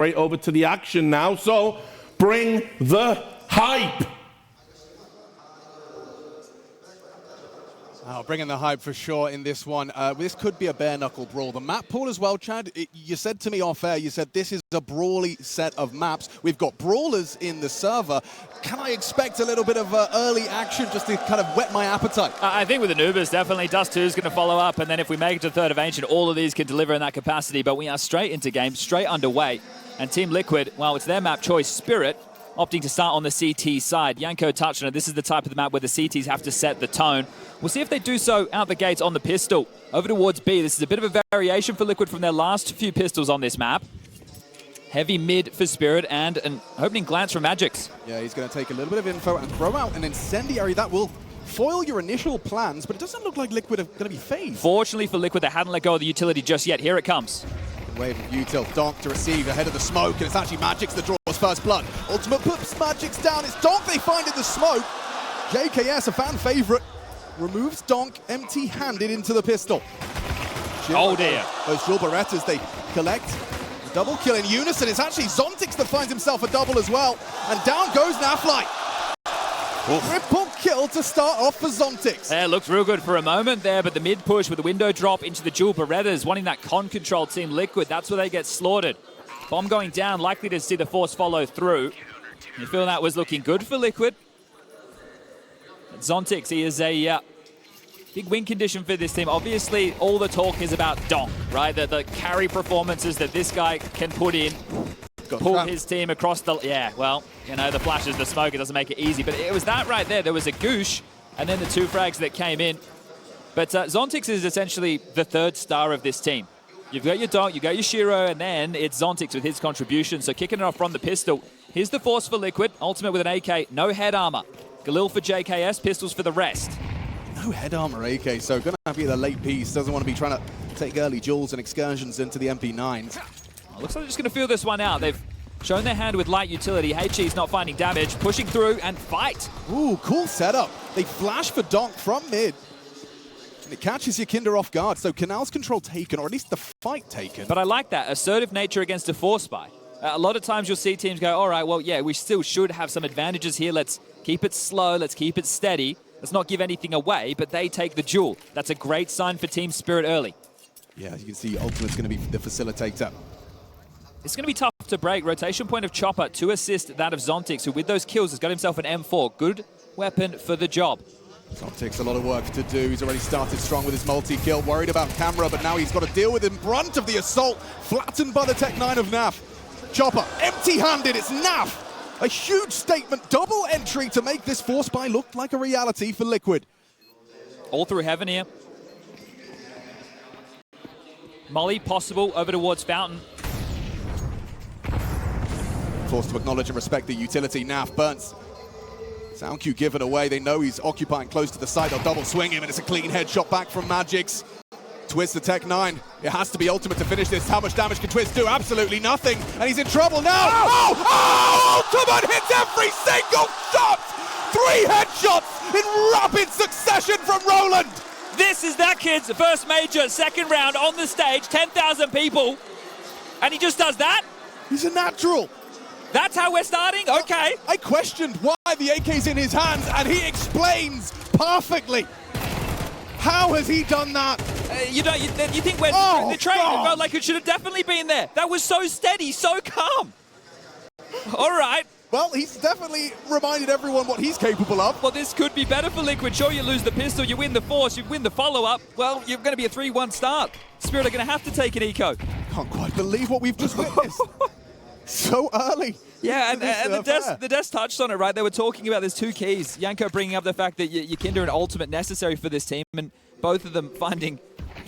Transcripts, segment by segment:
right over to the action now. So bring the hype. Oh, bringing the hype for sure in this one. This could be a bare-knuckle brawl. The map pool as well, Chad, you said to me off air, you said this is a brawly set of maps. We've got brawlers in the server. Can I expect a little bit of early action just to kind of whet my appetite? I think with Anubis, definitely Dust2 is going to follow up, and then if we make it to Third of Ancient, all of these can deliver in that capacity, but we are straight into game, straight underway. And Team Liquid, well, it's their map choice, Spirit, opting to start on the CT side. Yanko touched on it. This is the type of the map where the CTs have to set the tone. We'll see if they do so out the gates on the pistol. Over towards B. This is a bit of a variation for Liquid from their last few pistols on this map. Heavy mid for Spirit and an opening glance from Magix. Yeah, he's going to take a little bit of info and throw out an incendiary that will foil your initial plans, but it doesn't look like Liquid are going to be phased. Fortunately for Liquid, they hadn't let go of the utility just yet. Here it comes. Wave of util, Donk to receive ahead of the smoke, and it's actually Magix that draws first blood. Ultimate puts Magix down, it's Donk they find in the smoke. JKS, a fan favorite, removes Donk empty-handed into the pistol. Oh dear. Those dual Berettas, they collect a double kill in unison. It's actually Zontix that finds himself a double as well. And down goes Naflight. Triple kill to start off for Zontix. Yeah, looked real good for a moment there, but the mid push with the window drop into the dual Berettas, wanting that con control Team Liquid, that's where they get slaughtered. Bomb going down, likely to see the force follow through. You feel that was looking good for Liquid. But Zontix, he is a big win condition for this team. Obviously, all the talk is about Donk, right? The carry performances that this guy can put in. Pull his team across the... Yeah, well, you know, the flashes, the smoke, it doesn't make it easy. But it was that right there. There was a goosh, and then the two frags that came in. But Zontix is essentially the third star of this team. You've got your Donk, you've got your Shiro, and then it's Zontix with his contribution. So kicking it off from the pistol. Here's the force for Liquid. Ultimate with an AK, no head armor. Galil for JKS, pistols for the rest. No head armor AK, so going to be the late piece. Doesn't want to be trying to take early duels and excursions into the MP9s. Looks like they're just going to feel this one out. They've shown their hand with light utility. HE's not finding damage, pushing through and fight. Ooh, cool setup. They flash for Donk from mid. And it catches your Kinder off guard. So Canal's control taken, or at least the fight taken. But I like that. Assertive nature against a force spy. A lot of times you'll see teams go, all right, well, yeah, we still should have some advantages here. Let's keep it slow. Let's keep it steady. Let's not give anything away, but they take the duel. That's a great sign for Team Spirit early. Yeah, you can see Ultimate's going to be the facilitator. It's going to be tough to break. Rotation point of Chopper to assist that of Zontix, who with those kills has got himself an M4. Good weapon for the job. Zontix, a lot of work to do. He's already started strong with his multi-kill. Worried about camera, but now he's got to deal with in brunt of the assault. Flattened by the Tech 9 of Naf. Chopper, empty-handed, it's Naf. A huge statement, double entry to make this force buy look like a reality for Liquid. All through heaven here. Molly possible over towards Fountain. Forced to acknowledge and respect the utility. Naf burns. Sound cue given away. They know he's occupying close to the side. They'll double swing him, and it's a clean headshot back from Magix. Twist the Tech 9. It has to be Ultimate to finish this. How much damage can Twist do? Absolutely nothing. And he's in trouble now. Oh! Ultimate hits every single shot! 3 headshots in rapid succession from Roland. This is that kid's first major, second round on the stage, 10,000 people. And he just does that? He's a natural. That's how we're starting? Okay. I questioned why the AK's in his hands, and he explains perfectly. How has he done that? You think when the train felt like it should have definitely been there. That was so steady, so calm. All right. Well, he's definitely reminded everyone what he's capable of. Well, this could be better for Liquid. Sure, you lose the pistol, you win the force, you win the follow-up. Well, you're going to be a 3-1 start. Spirit are going to have to take an eco. Can't quite believe what we've just witnessed. So early. Yeah, and the Des touched on it, right? They were talking about there's 2 keys. Yanko bringing up the fact that your Kinder and Ultimate necessary for this team, and both of them finding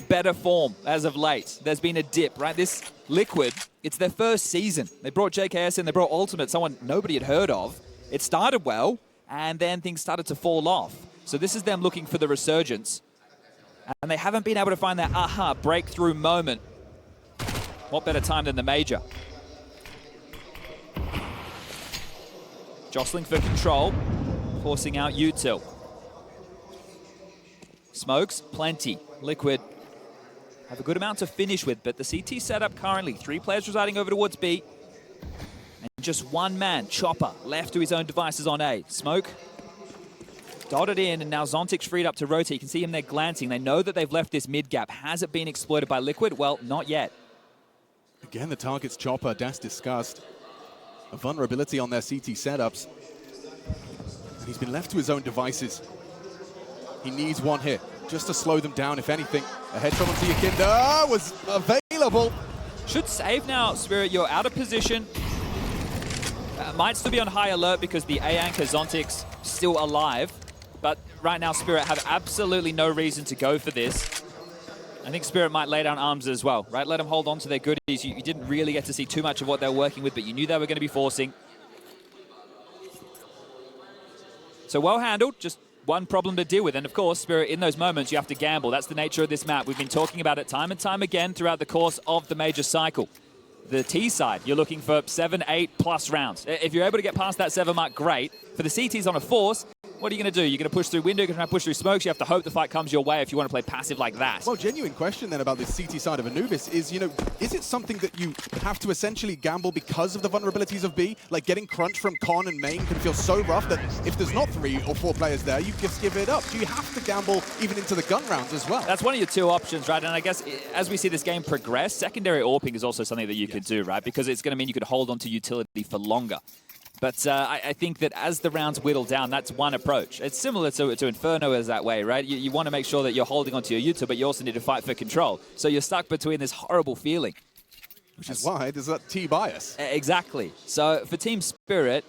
better form as of late. There's been a dip, right? This Liquid, it's their first season. They brought JKS in, they brought Ultimate, someone nobody had heard of. It started well, and then things started to fall off. So this is them looking for the resurgence. And they haven't been able to find that aha breakthrough moment. What better time than the major? Jostling for control, forcing out util. Smokes, plenty. Liquid have a good amount to finish with, but the CT setup currently, 3 players residing over towards B. Just one man, Chopper, left to his own devices on A. Smoke dotted in, and now Zontic's freed up to rotate. You can see him there glancing. They know that they've left this mid gap. Has it been exploited by Liquid? Well, not yet. Again, the target's Chopper. Das discussed a vulnerability on their CT setups. And he's been left to his own devices. He needs one hit just to slow them down, if anything. A headshot onto Yakinda was available. Should save now, Spirit. You're out of position. Might still be on high alert because the A anchor Zontic's still alive. But right now, Spirit have absolutely no reason to go for this. I think Spirit might lay down arms as well, right? Let them hold on to their goodies. You didn't really get to see too much of what they were working with, but you knew they were going to be forcing. So well handled, just one problem to deal with. And of course, Spirit, in those moments, you have to gamble. That's the nature of this map. We've been talking about it time and time again throughout the course of the major cycle. The T side, you're looking for 7, 8+ rounds. If you're able to get past that 7 mark, great. For the CTs on a force, what are you going to do? You're going to push through window, you're going to push through smokes. You have to hope the fight comes your way if you want to play passive like that. Well, genuine question then about this CT side of Anubis is, you know, is it something that you have to essentially gamble because of the vulnerabilities of B? Like getting crunched from Con and main can feel so rough that if there's not 3 or 4 players there, you just give it up. Do you have to gamble even into the gun rounds as well? That's one of your 2 options, right? And I guess as we see this game progress, secondary AWPing is also something that you could do, right? Because it's going to mean you could hold on to utility for longer. But I think that as the rounds whittle down, that's one approach. It's similar to Inferno as that way, right? You want to make sure that you're holding onto your util, but you also need to fight for control. So you're stuck between this horrible feeling. Which is why there's that T bias. Exactly. So for Team Spirit,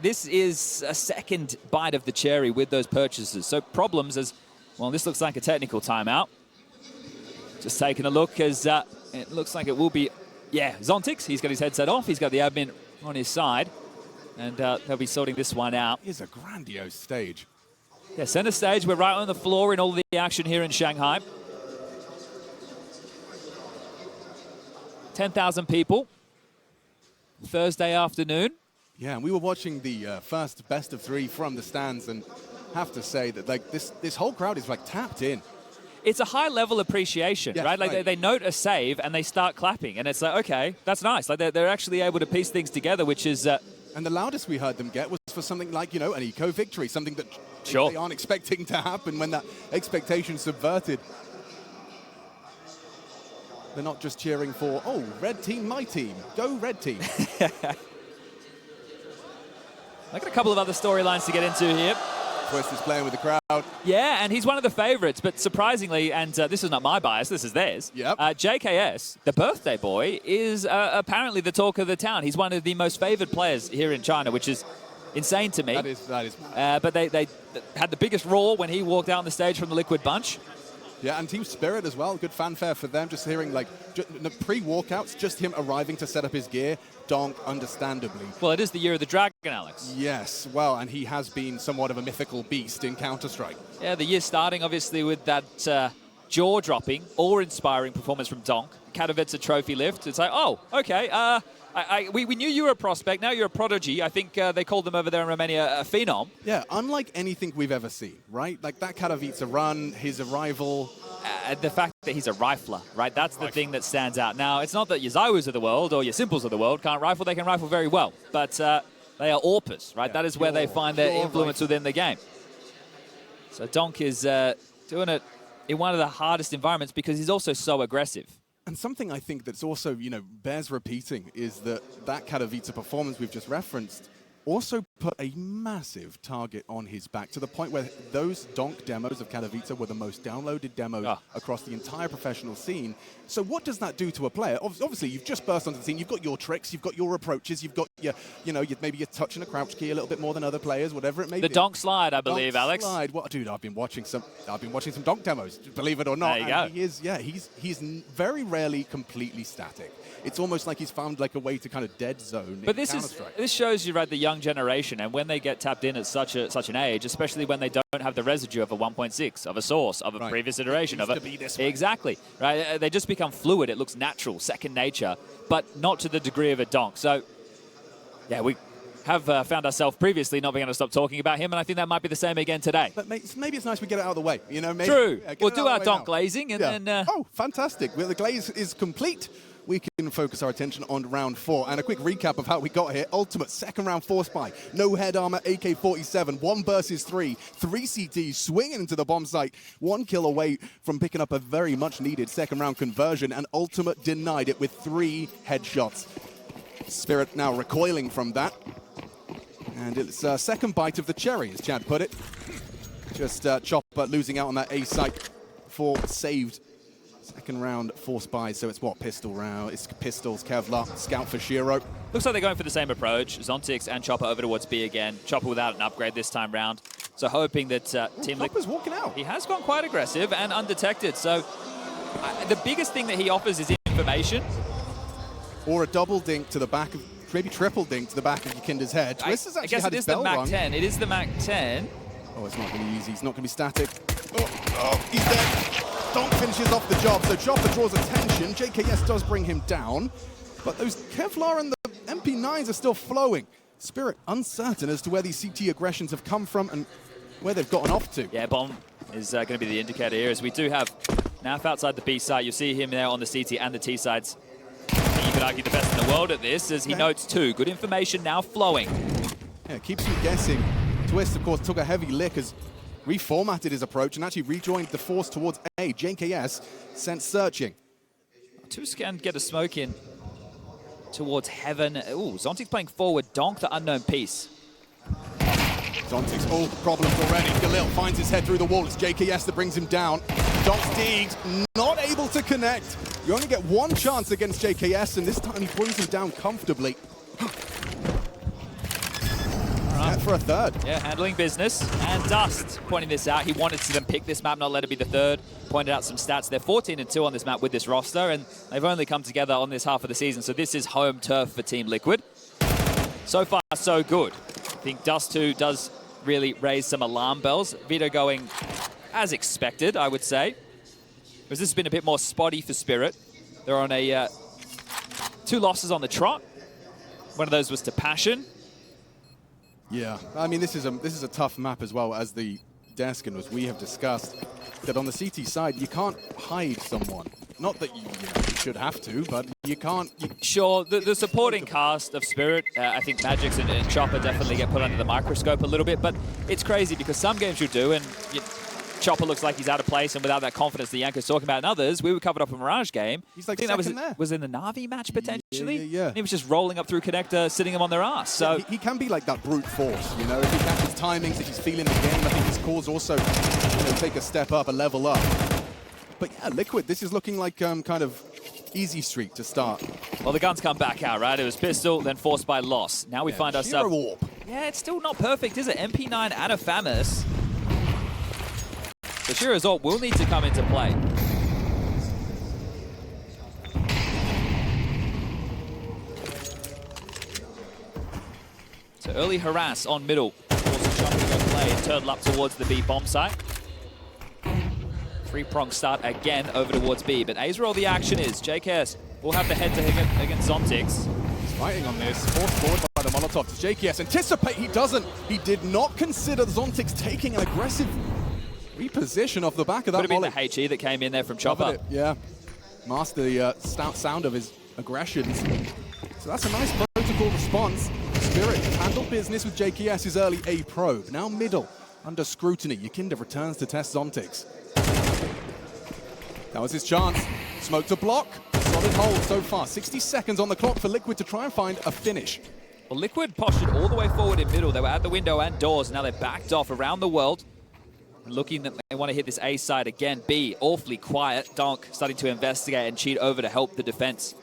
this is a second bite of the cherry with those purchases. So problems as, well, this looks like a technical timeout. Just taking a look as it looks like it will be, yeah, Zontix. He's got his headset off. He's got the admin on his side. And they'll be sorting this one out. It is a grandiose stage. Yeah, center stage. We're right on the floor in all the action here in Shanghai. 10,000 people. Thursday afternoon. Yeah, and we were watching the first best of 3 from the stands, and have to say that like this whole crowd is like tapped in. It's a high level appreciation, Yeah, right? Like they note a save and they start clapping, and it's like, okay, that's nice. Like they're actually able to piece things together, which is. And the loudest we heard them get was for something like, you know, an eco victory, something that sure. they aren't expecting to happen when that expectation's subverted. They're not just cheering for, oh, red team, my team, go red team. I got a couple of other storylines to get into here. Twist is playing with the crowd. Yeah, and he's one of the favorites, but surprisingly, and this is not my bias, this is theirs. Yep. JKS, the birthday boy, is apparently the talk of the town. He's one of the most favored players here in China, which is insane to me. That is. But they had the biggest roar when he walked out on the stage from the Liquid bunch. Yeah, and Team Spirit as well. Good fanfare for them. Just hearing, like, pre-walkouts, just him arriving to set up his gear. Donk, understandably. Well, it is the year of the Dragon, Alex. Yes, well, and he has been somewhat of a mythical beast in Counter-Strike. Yeah, the year starting, obviously, with that jaw-dropping, awe-inspiring performance from Donk. Katowice trophy lift. It's like, oh, okay, we knew you were a prospect. Now you're a prodigy. I think they called them over there in Romania a phenom. Yeah, unlike anything we've ever seen, right? Like that Katowice run, his arrival. The fact that he's a rifler, right? That's the thing that stands out. Now, it's not that your Zawus of the world or your Simples of the world can't rifle. They can rifle very well. But they are AWPers, right? Yeah, that is where they find their influence within the game. So Donk is doing it in one of the hardest environments because he's also so aggressive. And something I think that's also, you know, bears repeating is that Katowice performance we've just referenced also put a massive target on his back to the point where those Donk demos of Katowice were the most downloaded demos across the entire professional scene. So what does that do to a player? Obviously, you've just burst onto the scene. You've got your tricks, you've got your approaches, you've got your, you know, maybe you're touching a crouch key a little bit more than other players, whatever it may be. The Donk slide, I believe, Donk Alex. Slide. What, dude? I've been watching some Donk demos, believe it or not. There you go. He is, yeah, he's very rarely completely static. It's almost like he's found like a way to kind of dead zone. But this shows you, right, the young generation, and when they get tapped in at such an age, especially when they don't have the residue of a 1.6, of a source, of a previous iteration of it. Exactly, right? They just become fluid. It looks natural, second nature, but not to the degree of a Donk. So, yeah, we have found ourselves previously not being able to stop talking about him, and I think that might be the same again today. But maybe it's nice we get it out of the way, you know? Maybe, True. We'll do our Donk glazing, and then... Oh, fantastic. Well, the glaze is complete. we can focus our attention on round 4. And a quick recap of how we got here. Ultimate, second round force buy. No head armor, AK-47, 1 versus 3. 3 CTs swinging into the bomb site. 1 kill away from picking up a very much needed second round conversion. And Ultimate denied it with 3 headshots. Spirit now recoiling from that. And it's a second bite of the cherry, as Chad put it. Just Chopper losing out on that A site for saved. Second round force buy, so it's what, pistol round, it's pistols, Kevlar, scout for Shiro. Looks like they're going for the same approach. Zontix and Chopper over towards B again. Chopper without an upgrade this time round. So hoping that Team Liquid... Chopper's walking out. He has gone quite aggressive and undetected. So the biggest thing that he offers is information. Or a double dink to the back of, maybe triple dink to the back of Yakinda's head. Twist has actually had his bell rung. I guess it is the MAC 10. It is the MAC 10. Oh, it's not going to be easy. He's not going to be static. Oh, he's dead. Donk finishes off the job, so Chopper draws attention. JKS does bring him down, but those Kevlar and the MP9s are still flowing. Spirit uncertain as to where these CT aggressions have come from and where they've gotten off to. Yeah, bomb is going to be the indicator here, as we do have Naf outside the B side. You'll see him there on the CT and the T sides. You could argue the best in the world at this, as he notes too. Good information now flowing. Yeah, keeps you guessing. Twist, of course, took a heavy lick as reformatted his approach and actually rejoined the force towards A. JKS sent searching. Tusk can get a smoke in towards heaven. Ooh, Zontix playing forward. Donk, the unknown piece. Zontix, all problems already. Galil finds his head through the wall. It's JKS that brings him down. Donk's Deeds not able to connect. You only get 1 chance against JKS, and this time he brings him down comfortably. For a third. Yeah, handling business. And Dust pointing this out. He wanted to then pick this map, not let it be the third. Pointed out some stats. They're 14-2 on this map with this roster, and they've only come together on this half of the season. So this is home turf for Team Liquid. So far, so good. I think Dust2 does really raise some alarm bells. Vito going as expected, I would say. Because this has been a bit more spotty for Spirit. They're on a 2 losses on the trot. One of those was to Passion. Yeah, I mean, this is a tough map as well as the desk, and as we have discussed, that on the CT side, you can't hide someone. Not that you should have to, but you can't. Sure, the supporting cast of Spirit, I think Magix and Chopper definitely get put under the microscope a little bit, but it's crazy because some games you do, and Chopper looks like he's out of place and without that confidence that Yanko's talking about. In others, we were covered up a Mirage game. He's like, I think that was in the Na'Vi match potentially. Yeah. And he was just rolling up through connector, sitting him on their ass. So he can be like that brute force, you know. If he catches timings, if he's feeling the game, I think his cores also take a step up, a level up. But yeah, Liquid, this is looking like kind of easy streak to start. Well, the guns come back out, right? It was pistol, then forced by loss. Now we find ourselves. Warp. Yeah, it's still not perfect, is it? MP9 and a FAMAS. So Shiro's ult will need to come into play. So early harass on middle. Also trying to go play and turtle up towards the B bomb site. 3-prong start again over towards B, but A's where all the action is. JKS will have the head-to-head against Zontix. He's fighting on this, forced forward by the Molotov. Does JKS anticipate? He doesn't. He did not consider Zontix taking an aggressive reposition off the back of that. Could have been the HE that came in there from Chopper. Yeah, master the stout sound of his aggressions. So that's a nice protocol response. Spirit handled business with JKS's early A probe. Now middle, under scrutiny. Yakinda returns to test Zontix. That was his chance. Smoke to block. Solid hold so far. 60 seconds on the clock for Liquid to try and find a finish. Well, Liquid postured all the way forward in middle. They were at the window and doors. Now they're backed off around the world. Looking that they want to hit this A side again. B, awfully quiet. Donk starting to investigate and cheat over to help the defense.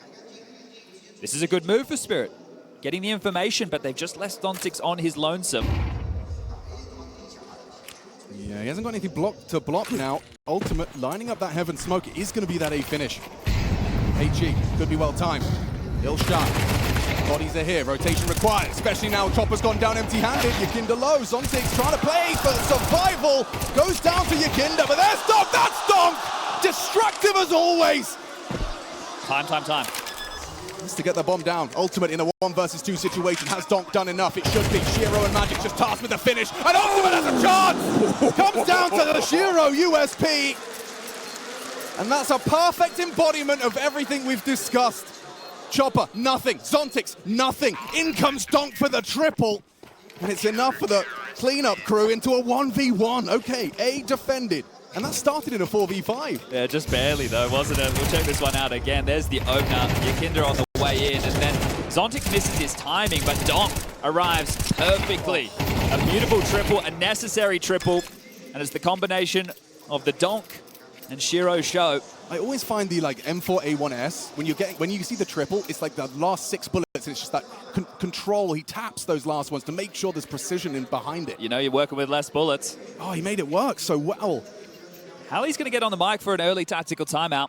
This is a good move for Spirit. Getting the information, but they've just left Zontix on his lonesome. Yeah, he hasn't got anything to block now. Ultimate lining up that heaven smoke. It is going to be that A finish. HE could be well timed. Ill shot. Bodies are here. Rotation required, especially now Chopper's gone down empty-handed. Yakinda low. Zontix trying to play for survival. Goes down to Yakinda, but there's Donk. That's Donk! Destructive as always. Time. Needs to get the bomb down. Ultimate in a 1 versus 2 situation. Has Donk done enough? It should be. Shiro and Magic just tasked with the finish. And Ultimate has a chance! Comes down to the Shiro USP. And that's a perfect embodiment of everything we've discussed. Chopper, nothing. Zontix, nothing. In comes Donk for the triple. And it's enough for the cleanup crew into a 1v1. Okay, A defended. And that started in a 4v5. Yeah, just barely though, wasn't it? We'll check this one out again. There's the opener. Yakinda on the way in, and then Zontix misses his timing, but Donk arrives perfectly. A beautiful triple, a necessary triple, and it's the combination of the Donk and Shiro show. I always find the M4A1S, when you see the triple, it's like the last 6 bullets, and it's just that control. He taps those last ones to make sure there's precision in behind it. You know you're working with less bullets. Oh, he made it work so well. Hallie's going to get on the mic for an early tactical timeout.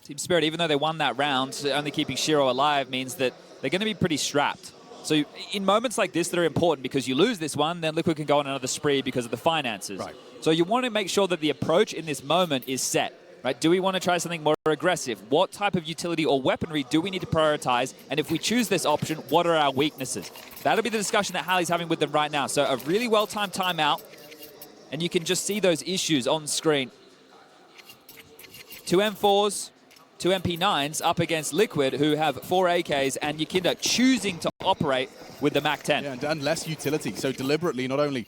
Team Spirit, even though they won that round, only keeping Shiro alive means that they're going to be pretty strapped. So in moments like this that are important, because you lose this one, then Liquid can go on another spree because of the finances. Right. So you want to make sure that the approach in this moment is set. Right? Do we want to try something more aggressive? What type of utility or weaponry do we need to prioritize? And if we choose this option, what are our weaknesses? That'll be the discussion that Hallie's having with them right now. So a really well-timed timeout, and you can just see those issues on screen. 2 M4s, 2 MP9s up against Liquid, who have 4 AKs, and Yakinda choosing to operate with the MAC-10. Yeah, and less utility. So deliberately, not only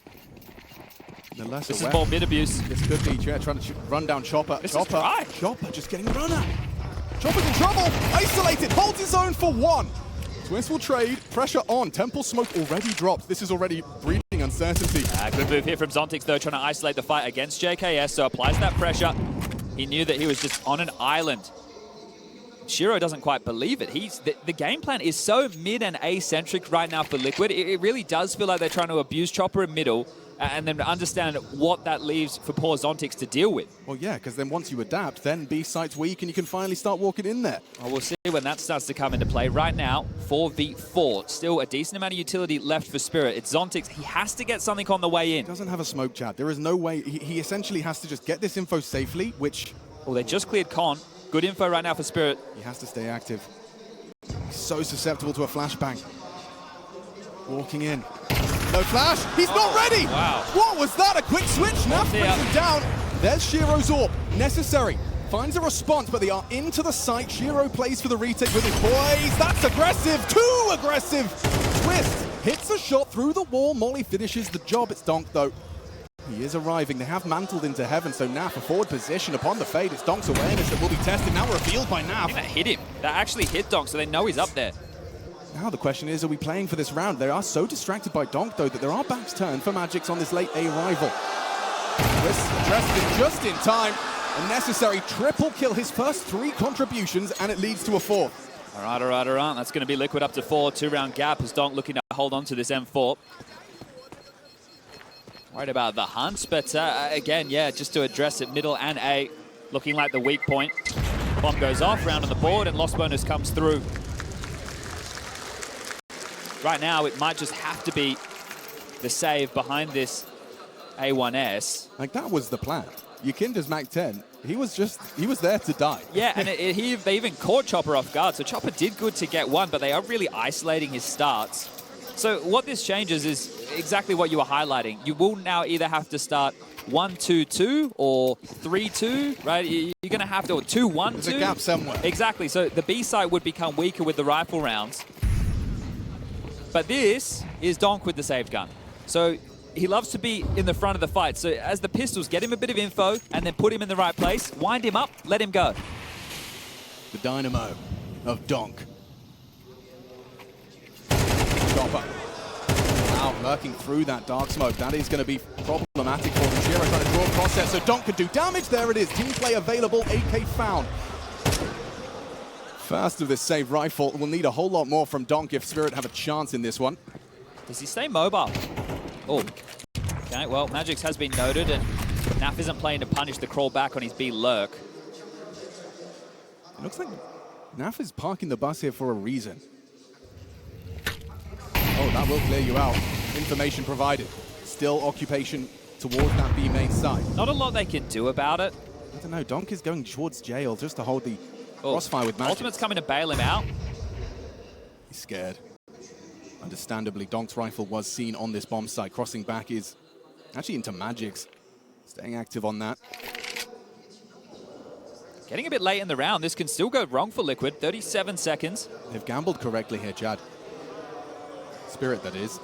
the lesser This is more mid abuse. This could be trying to run down Chopper. This is dry. Chopper just getting run at. Chopper's in trouble. Isolated. Holds his own for 1. Twist will trade. Pressure on. Temple smoke already dropped. This is already breeding uncertainty. Good move here from Zontix, though, trying to isolate the fight against JKS, so applies that pressure. He knew that he was just on an island. Shiro doesn't quite believe it. The game plan is so mid and A-centric right now for Liquid. It really does feel like they're trying to abuse Chopper in middle and then understand what that leaves for poor Zontix to deal with. Well, yeah, because then once you adapt, then B site's weak and you can finally start walking in there. Well, we'll see when that starts to come into play. Right now, 4v4. Still a decent amount of utility left for Spirit. It's Zontix. He has to get something on the way in. He doesn't have a smoke chat. There is no way. He essentially has to just get this info safely, which... Well, they just cleared Con. Good info right now for Spirit. He has to stay active. He's so susceptible to a flashbang. Walking in. No flash. He's not ready. Wow. What was that? A quick switch. Naf brings him down. There's Shiro's AWP. Necessary. Finds a response, but they are into the site. Shiro plays for the retake with his boys. That's aggressive. Too aggressive. Twist. Hits a shot through the wall. Molly finishes the job. It's Donk, though. He is arriving. They have mantled into heaven, so Naf a forward position upon the fade. It's Donk's awareness that will be tested. Now revealed by Naf. I think that hit him. That actually hit Donk, so they know he's up there. Now the question is, are we playing for this round? They are so distracted by Donk, though, that there are backs turned for Magix on this late A rival. This addressed it just in time. A necessary triple kill, his first 3 contributions, and it leads to a 4th. All right. That's going to be Liquid up to 4. 2-round gap as Donk looking to hold on to this M4. Worried about the hunt, but again, yeah, just to address it, middle and A, looking like the weak point. Bomb goes off, round on the board, and lost bonus comes through. Right now, it might just have to be the save behind this A1S. Like, that was the plan. Yakinda's MAC-10, he was there to die. Yeah, and they even caught Chopper off guard, so Chopper did good to get 1, but they are really isolating his starts. So what this changes is exactly what you were highlighting. You will now either have to start 1-2-2 or 3-2, right? You're going to have to, or 2-1-2. There's a gap somewhere. Exactly, so the B side would become weaker with the rifle rounds. But this is Donk with the saved gun. So he loves to be in the front of the fight. So as the pistols, get him a bit of info and then put him in the right place, wind him up, let him go. The dynamo of Donk. Chopper. Wow, lurking through that dark smoke. That is going to be problematic for him. Shiro trying to draw across there, so Donk could do damage. There it is. Team play available. AK found. First of this save rifle. We'll need a whole lot more from Donk if Spirit have a chance in this one. Does he stay mobile? Oh. Okay, well, Magix has been noted, and Naf isn't playing to punish the crawl back on his B lurk. It looks like Naf is parking the bus here for a reason. Oh, that will clear you out. Information provided. Still occupation towards that B main side. Not a lot they can do about it. I don't know. Donk is going towards jail just to hold the crossfire with Magix. Ultimate's coming to bail him out. He's scared. Understandably, Donk's rifle was seen on this bomb site. Crossing back is actually into Magix. Staying active on that. getting a bit late in the round. This can still go wrong for Liquid. 37 seconds. They've gambled correctly here, Chad. Spirit, that is.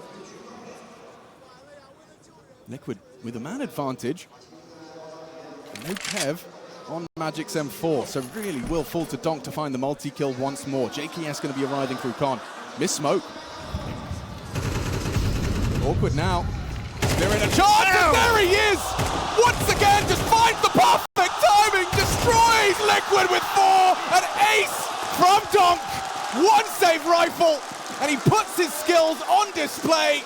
Liquid with a man advantage. No Kev on Magic's M4, so really will fall to Donk to find the multi-kill once more. JKS going to be arriving through Con. Miss smoke. Awkward now. Spirit a charge, and there he is! Once again, just finds the perfect timing, destroys Liquid with 4, an ace from Donk. One save rifle, and he puts his skills on display.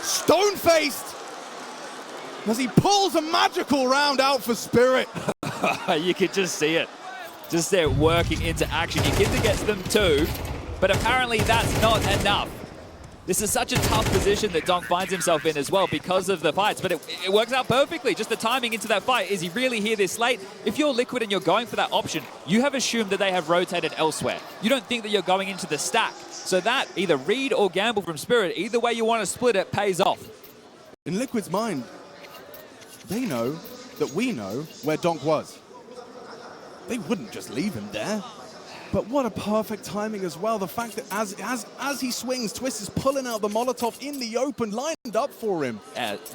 Stone-faced, as he pulls a magical round out for Spirit. You could just see it. Just there working into action. Yikinda gets them too, but apparently that's not enough. This is such a tough position that Donk finds himself in as well because of the fights, but it works out perfectly. Just the timing into that fight. Is he really here this late? If you're Liquid and you're going for that option, you have assumed that they have rotated elsewhere. You don't think that you're going into the stack. So that, either read or gamble from Spirit, either way you want to split it, pays off. In Liquid's mind, they know that we know where Donk was. They wouldn't just leave him there. But what a perfect timing as well. The fact that as he swings, Twist is pulling out the Molotov in the open, lined up for him.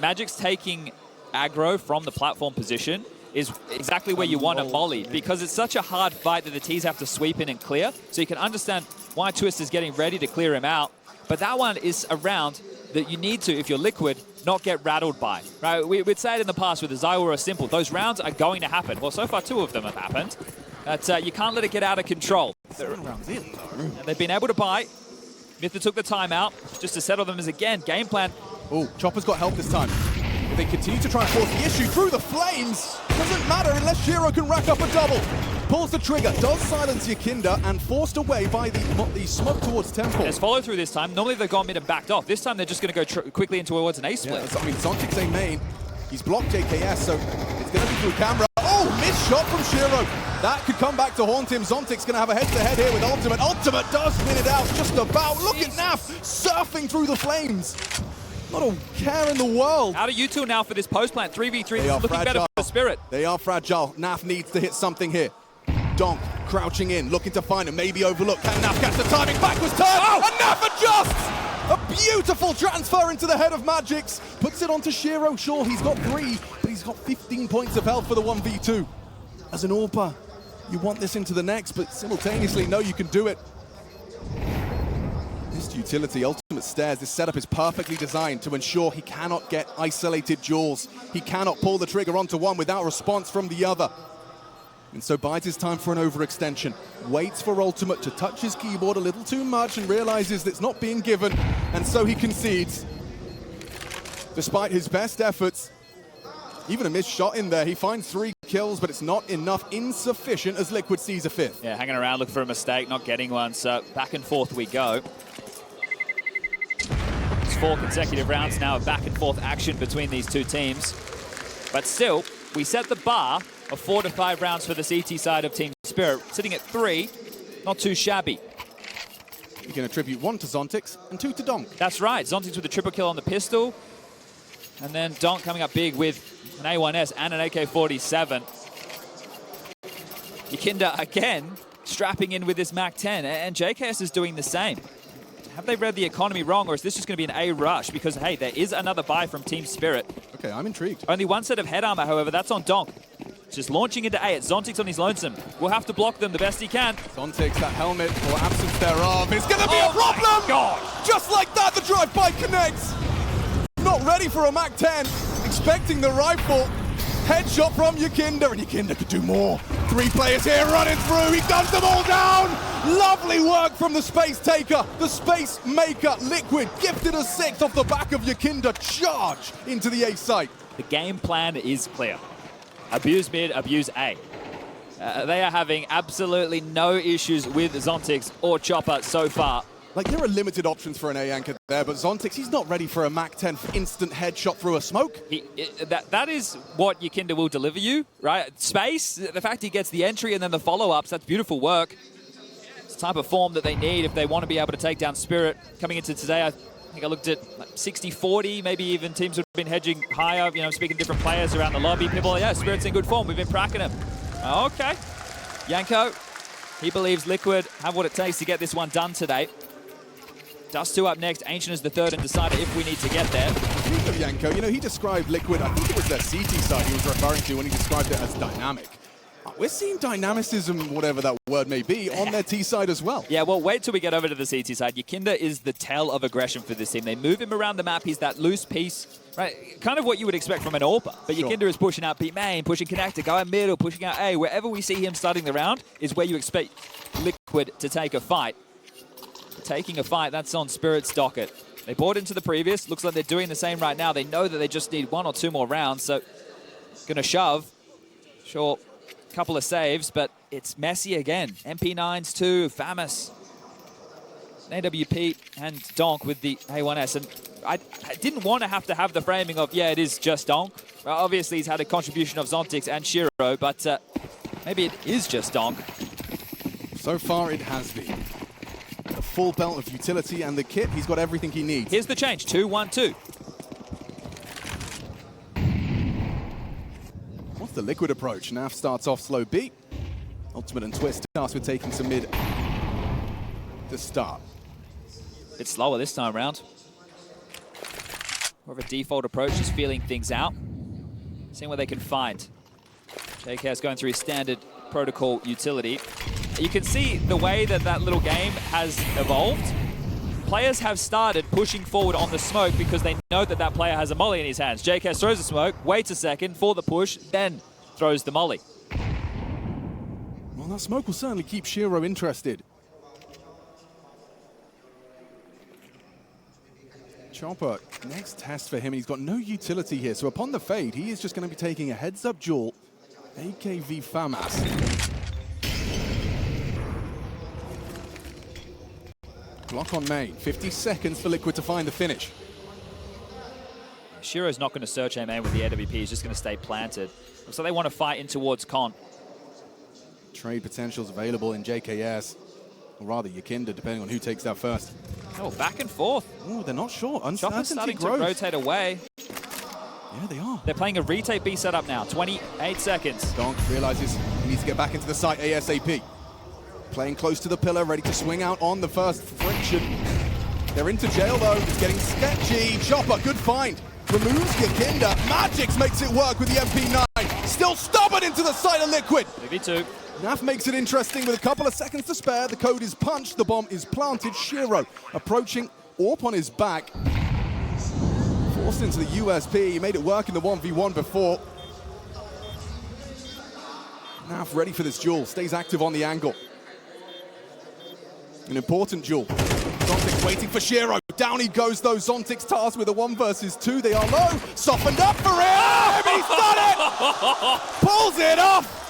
Magic's taking aggro from the platform position is exactly where you want a molly, because it's such a hard fight that the T's have to sweep in and clear. So you can understand why Twist is getting ready to clear him out. But that one is a round that you need to, if you're Liquid, not get rattled by. Right? We'd say it in the past with the Zywa or Simple. Those rounds are going to happen. Well, so far 2 of them have happened. But you can't let it get out of control. 7 rounds in, though. And they've been able to buy. Mytha took the timeout just to settle them as, again, game plan. Oh, Chopper's got help this time. If they continue to try and force the issue through the flames, doesn't matter unless Shiro can rack up a double. Pulls the trigger, does silence Yikinda, and forced away by the smoke towards Temple. There's follow through this time. Normally they've gone mid and backed off. This time they're just going to go quickly in towards an A split. Yeah, I mean, Zontic's A main. He's blocked JKS, so it's going to be through camera. Oh, missed shot from Shiro. That could come back to haunt him. Zontic's going to have a head-to-head here with Ultimate. Ultimate does win it out just about. Look at Naf surfing through the flames. Not a care in the world. How do you two now for this post plant? 3v3, They this are is looking fragile. better for Spirit. They are fragile. Naf needs to hit something here. Donk crouching in, looking to find him, maybe overlook. Can Naf catch the timing? Backwards turn, and Naf adjusts! A beautiful transfer into the head of Magic's. Puts it onto Shiro. Sure, he's got 3, but he's got 15 points of health for the 1v2. As an AWPer, you want this into the next, but simultaneously, no, you can do it. This utility, Ultimate Stairs, this setup is perfectly designed to ensure he cannot get isolated duels. He cannot pull the trigger onto one without response from the other. And so bides his time for an overextension. Waits for Ultimate to touch his keyboard a little too much and realizes that it's not being given, and so he concedes. Despite his best efforts, even a missed shot in there, he finds 3 kills, but it's not enough, insufficient as Liquid sees a 5th. Yeah, hanging around looking for a mistake, not getting one, so back and forth we go. It's 4 consecutive rounds now of back and forth action between these two teams. But still, we set the bar of 4 to 5 rounds for the CT side of Team Spirit, sitting at 3, not too shabby. You can attribute 1 to Zontix and 2 to Donk. That's right, Zontix with a triple kill on the pistol, and then Donk coming up big with an A1S and an AK-47. Yikinda again strapping in with this MAC-10, and JKS is doing the same. Have they read the economy wrong, or is this just going to be an A rush? Because, hey, there is another buy from Team Spirit. Okay, I'm intrigued. Only 1 set of head armor, however, that's on Donk. Just launching into A. It's Zontix on his lonesome. We'll have to block them the best he can. Zontix, that helmet, or absence thereof, is going to be a problem! God. Just like that, the drive-by connects! Not ready for a MAC-10, expecting the rifle. Headshot from Yikinda, and Yikinda could do more. 3 players here running through, he guns them all down! Lovely work from the Space Taker, the Space Maker. Liquid gifted a 6th off the back of Yikinda. Charge into the A site. The game plan is clear. Abuse mid, abuse A. They are having absolutely no issues with Zontix or Chopper so far. Like, there are limited options for an A anchor there, but Zontix, he's not ready for a MAC-10 instant headshot through a smoke. That is what Yikinda will deliver you, right? Space, the fact he gets the entry and then the follow-ups, that's beautiful work. It's the type of form that they need if they want to be able to take down Spirit. Coming into today, I think I looked at like 60-40, maybe even teams would have been hedging higher, you know, speaking to different players around the lobby. People are, yeah, Spirit's in good form, we've been pracking him. Okay. Yanko, he believes Liquid have what it takes to get this one done today. Dust2 up next. Ancient is the third and decider if we need to get there. Speaking of Yanko, you know, he described Liquid, I think it was their CT side he was referring to when he described it as dynamic. We're seeing dynamicism, whatever that word may be, on their T side as well. Yeah, well, wait till we get over to the CT side. Yakinda is the tell of aggression for this team. They move him around the map. He's that loose piece, right? Kind of what you would expect from an AWPer. But Sure. Yakinda is pushing out B main, pushing connector, going middle, pushing out A. Wherever we see him starting the round is where you expect Liquid to take a fight. Taking a fight, that's on Spirit's docket. They bought into the previous. Looks like they're doing the same right now. They know that they just need 1 or 2 more rounds, so gonna shove. Sure, couple of saves, but it's messy again. MP9s too, Famous, AWP, and Donk with the A1S. And I didn't want to have the framing of, yeah, it is just Donk. Well, obviously, he's had a contribution of Zontix and Shiro, but maybe it is just Donk. So far, it has been. The full belt of utility and the kit, he's got everything he needs. Here's the change, 2-1-2. What's the Liquid approach? Naf starts off slow B. Ultimate and Twist starts with taking some mid to start. Bit slower this time around. More of a default approach, just feeling things out. Seeing what they can find. JK's going through his standard protocol utility. You can see the way that that little game has evolved. Players have started pushing forward on the smoke because they know that that player has a molly in his hands. JK throws the smoke, waits a second for the push, then throws the molly. Well, that smoke will certainly keep Shiro interested. Chopper, next test for him. He's got no utility here, so upon the fade, he is just going to be taking a heads-up duel. AKV FAMAS. Block on main. 50 seconds for Liquid to find the finish. Shiro's not going to search A main with the AWP. He's just going to stay planted. So they want to fight in towards Con. Trade potentials available in JKS. Or rather, Yakinda, depending on who takes that first. Oh, back and forth. Oh, they're not sure. Chopper's Uncertainty starting grows. to rotate away. Yeah, they are. They're playing a retake B setup now. 28 seconds. Donk realizes he needs to get back into the site ASAP. Playing close to the pillar, ready to swing out on the first friction. They're into jail though, it's getting sketchy. Chopper, good find. Removes Yakinda. Magix makes it work with the MP9. Still stubborn into the side of Liquid. 2v2. Naf makes it interesting with a couple of seconds to spare. The code is punched, the bomb is planted. Shiro approaching, AWP on his back. Forced into the USP, he made it work in the 1v1 before. Naf ready for this duel, stays active on the angle. An important duel. Zontix waiting for Shiro. Down he goes though. Zontix tasked with a 1 versus 2. They are low. Softened up for him. He's done it. Pulls it off.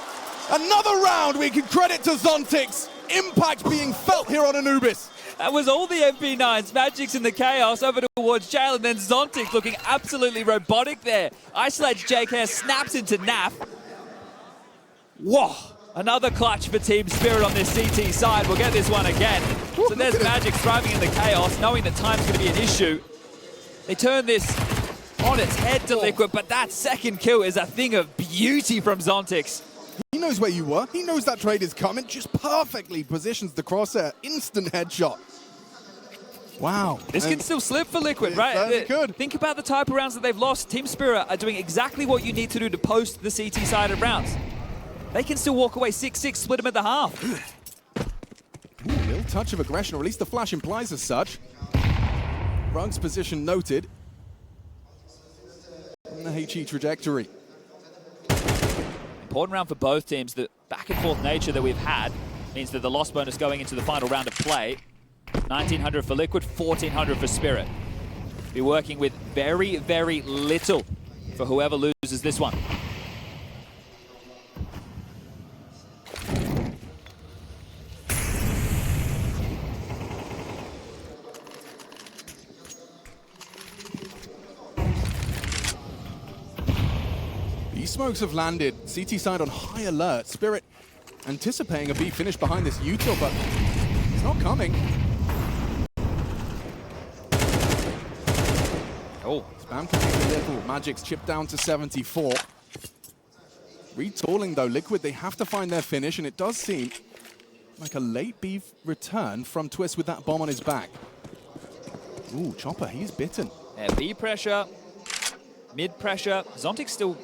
Another round we can credit to Zontix. Impact being felt here on Anubis. That was all the MP9s. Magic's in the chaos over towards Jail, and then Zontix looking absolutely robotic there. Isolates JK, snaps into Naf. Whoa. Another clutch for Team Spirit on this CT side. We'll get this one again. So there's Magic thriving in the chaos, knowing that time's going to be an issue. They turn this on its head to Liquid, but that second kill is a thing of beauty from Zontix. He knows where you were. He knows that trade is coming. Just perfectly positions the crosshair. Instant headshot. Wow. This can still slip for Liquid, right? Certainly could. Think about the type of rounds that they've lost. Team Spirit are doing exactly what you need to do to post the CT side of rounds. They can still walk away 6-6, split them at the half. Ooh, little touch of aggression, or at least the flash implies as such. Rug's position noted. On the HE trajectory. Important round for both teams. The back and forth nature that we've had means that the loss bonus going into the final round of play. 1900 for Liquid, 1400 for Spirit. Be working with very, very little for whoever loses this one. Smokes have landed. CT side on high alert. Spirit anticipating a B finish behind this util, but it's not coming. Oh, spam coming a little. Magic's chipped down to 74. Retooling though, Liquid, they have to find their finish, and it does seem like a late B return from Twist with that bomb on his back. Ooh, Chopper, he's bitten. Yeah, B pressure, mid pressure. Zontic still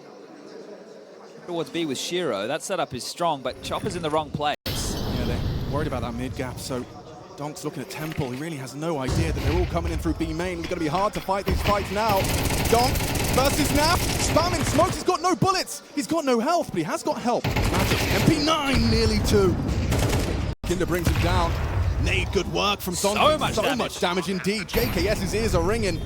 towards B with Shiro. That setup is strong, but Chopper's in the wrong place. Yeah, they're worried about that mid gap, so Donk's looking at Temple. He really has no idea that they're all coming in through B main. It's going to be hard to fight these fights now. Donk versus Naf, spamming smokes. He's got no bullets. He's got no health, but he has got help. Magic, MP9, nearly 2. Kinder brings him down. Nade, good work from Zontic. So much damage indeed. JKS's ears are ringing.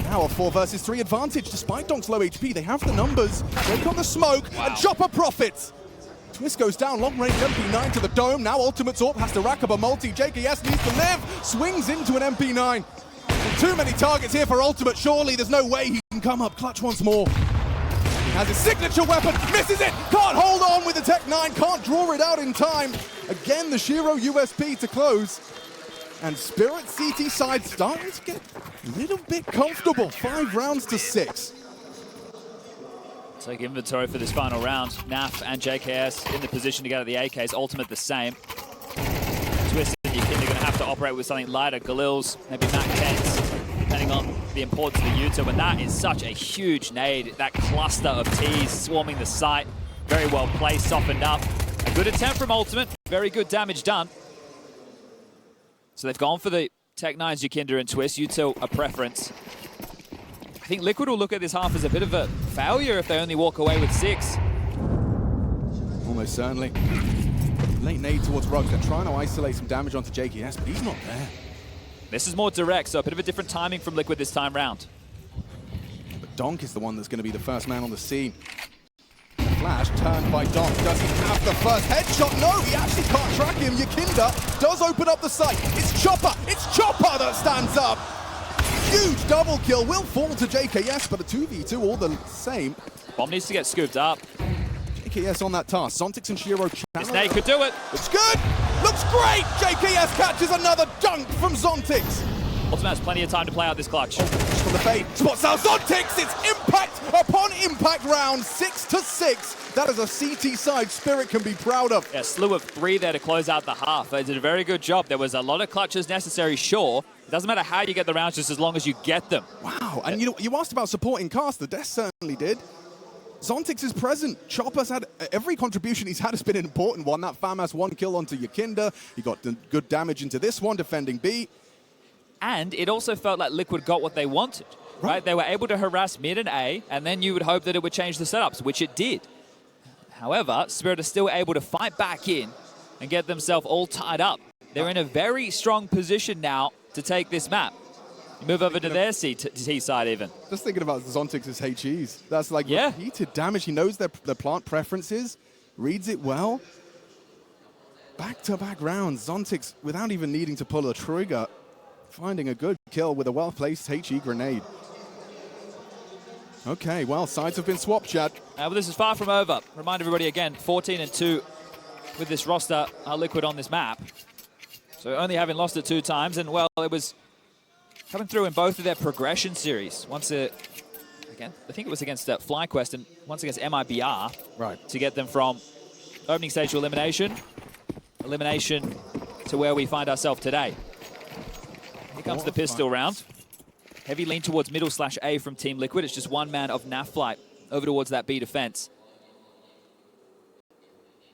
Now a 4 versus 3 advantage. Despite Donk's low HP, they have the numbers. They've got the smoke, and Chopper profits. Twist goes down, long range MP9 to the dome. Now Ultimate's AWP has to rack up a multi. JKS needs to live. Swings into an MP9. Too many targets here for Ultimate. Surely there's no way he can come up clutch once more. He has his signature weapon, misses it. Can't hold on with the Tech 9, can't draw it out in time. Again, the Shiro USP to close. And Spirit CT side starting to get a little bit comfortable. 5 rounds to 6. Take inventory for this final round. Naf and JKS in the position to get at the AKs. Ultimate the same. Twist and Yukinda are going to have to operate with something lighter. Galil's, maybe Mac 10s, depending on the importance of the Yuta. But that is such a huge nade. That cluster of Ts swarming the site. Very well placed, softened up. A good attempt from Ultimate. Very good damage done. So they've gone for the Tech 9s, Yukinda and Twist. Yuta a preference. I think Liquid will look at this half as a bit of a failure if they only walk away with 6. Almost certainly. Late nade towards Ruggs. They're trying to isolate some damage onto JKS, but he's not there. This is more direct, so a bit of a different timing from Liquid this time round. But Donk is the one that's going to be the first man on the scene. Flash turned by Donk. Does he have the first headshot? No, he actually can't track him. Yukinda does open up the site. It's Chopper that stands up. Huge double kill will fall to JKS, but a 2v2 all the same. Bomb needs to get scooped up. JKS on that task. Zontic and Shiro. This nade could do it. Looks good. Looks great. JKS catches another dunk from Zontic. Ultimate has plenty of time to play out this clutch. From the fade. Spots out Zontic. It's impact upon impact round. 6 to 6. That is a CT side Spirit can be proud of. Yeah, slew of 3 there to close out the half. They did a very good job. There was a lot of clutches necessary, sure. It doesn't matter how you get the rounds, just as long as you get them. Wow, and you know, you asked about supporting cast. The Death certainly did. Zontic is present. Chopper's had every contribution he's had has been an important one. That FAMAS 1 kill onto Yukinda. He got good damage into this one, defending B. And it also felt like Liquid got what they wanted, right? They were able to harass mid and A, and then you would hope that it would change the setups, which it did. However, Spirit is still able to fight back in and get themselves all tied up. They're in a very strong position now to take this map. You move over to their T side even. Just thinking about Zontic's HEs. That's like yeah. Repeated damage. He knows their plant preferences, reads it well. Back-to-back rounds. Zontic, without even needing to pull a trigger, finding a good kill with a well-placed HE grenade. Okay, well, sides have been swapped, Chad. Well, this is far from over. Remind everybody again, 14-2 with this roster, Liquid on this map. So only having lost it 2 times, and well, it was coming through in both of their progression series. Once again, I think it was against FlyQuest and once against MIBR. Right. To get them from opening stage to elimination to where we find ourselves today. Here comes the pistol round. Heavy lean towards middle/A from Team Liquid. It's just one man of NAF flight over towards that B defense.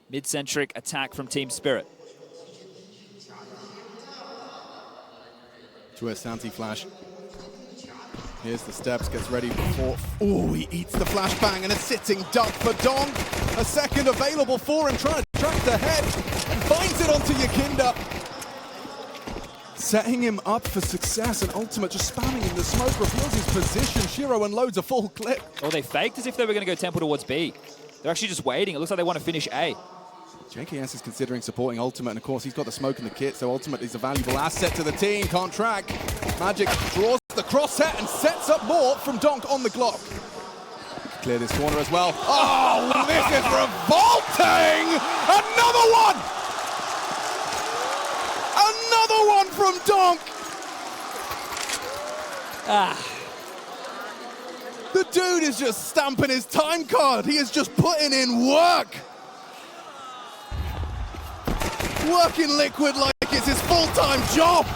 Mid-centric attack from Team Spirit. Twist, anti-flash. Here's the steps, gets ready for... Oh, he eats the flashbang and a sitting duck for Dong. A second available for him, trying to track the head. And finds it onto Yukinda. Setting him up for success, and Ultimate just spamming in the smoke, reveals his position. Shiro unloads a full clip. Oh, they faked as if they were going to go temple towards B. They're actually just waiting. It looks like they want to finish A. JKS is considering supporting Ultimate, and of course he's got the smoke in the kit, so Ultimate is a valuable asset to the team. Can't track. Magic draws the crosshair and sets up more from Donk on the Glock. Clear this corner as well. Oh, this is revolting! Another one! Another one from Donk! The dude is just stamping his time card. He is just putting in work. Working Liquid like it's his full-time job.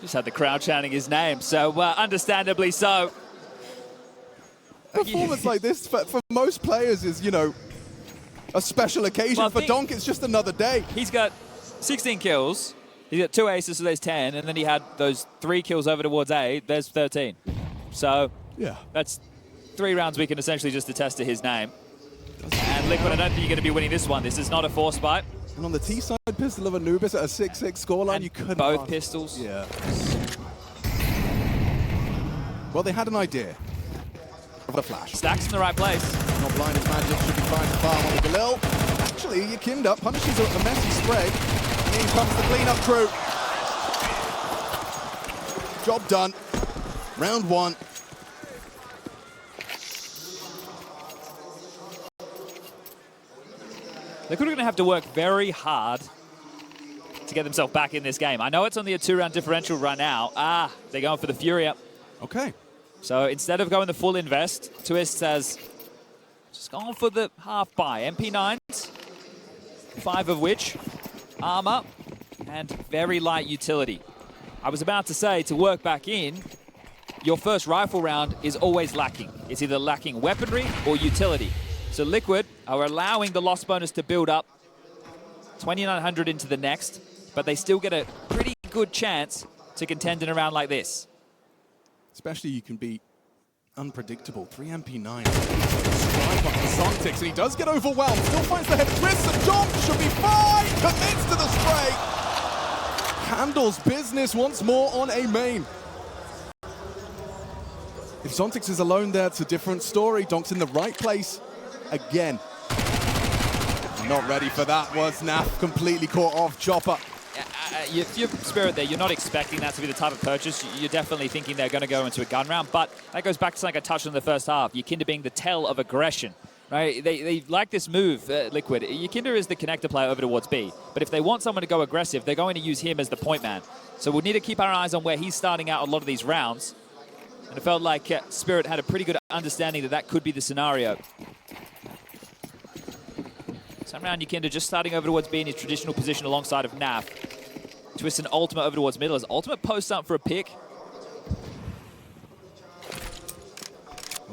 Just had the crowd chanting his name, so understandably so. Performance like this for most players is, you know, a special occasion. Well, for Donk, it's just another day. He's got 16 kills. He's got 2 aces, so there's 10, and then he had those 3 kills over towards A. There's 13. So yeah, that's 3 rounds we can essentially just attest to his name. And Liquid, I don't think you're going to be winning this one. This is not a force fight. And on the T side, pistol of Anubis at a 6-6 scoreline, you couldn't. Both pistols. Yeah. Well, they had an idea. The flash. Stacks in the right place. Not blind as Magic, should be fine to farm on the Galil. Actually, Yakinda punishes a messy spray. In comes the cleanup crew. Job done. Round 1. Liquid are going to have to work very hard to get themselves back in this game. I know it's only a 2-round differential right now. They're going for the Fury up. Okay. So instead of going the full invest, Twist has just gone for the half buy. MP9s, 5 of which armor and very light utility. I was about to say, to work back in, your first rifle round is always lacking. It's either lacking weaponry or utility. So Liquid are allowing the loss bonus to build up 2,900 into the next, but they still get a pretty good chance to contend in a round like this. Especially you can be unpredictable. 3 MP9. Strike on the Zontix, and he does get overwhelmed. Still finds the head twist, and Dom should be fine. Commits to the spray. Handles business once more on a main. If Zontix is alone there, it's a different story. Donk's in the right place again. Not ready for that was Naf. Completely caught off. Chopper. If you're Spirit there, you're not expecting that to be the type of purchase. You're definitely thinking they're going to go into a gun round, but that goes back to something I touched on in the first half. Yakinda being the tell of aggression, right? They like this move, Liquid. Yakinda is the connector player over towards B, but if they want someone to go aggressive, they're going to use him as the point man. So we'll need to keep our eyes on where he's starting out a lot of these rounds. And it felt like Spirit had a pretty good understanding that that could be the scenario. Some round Yakinda just starting over towards B in his traditional position alongside of Naf. Twist an ultimate over towards middle as ultimate posts up for a pick.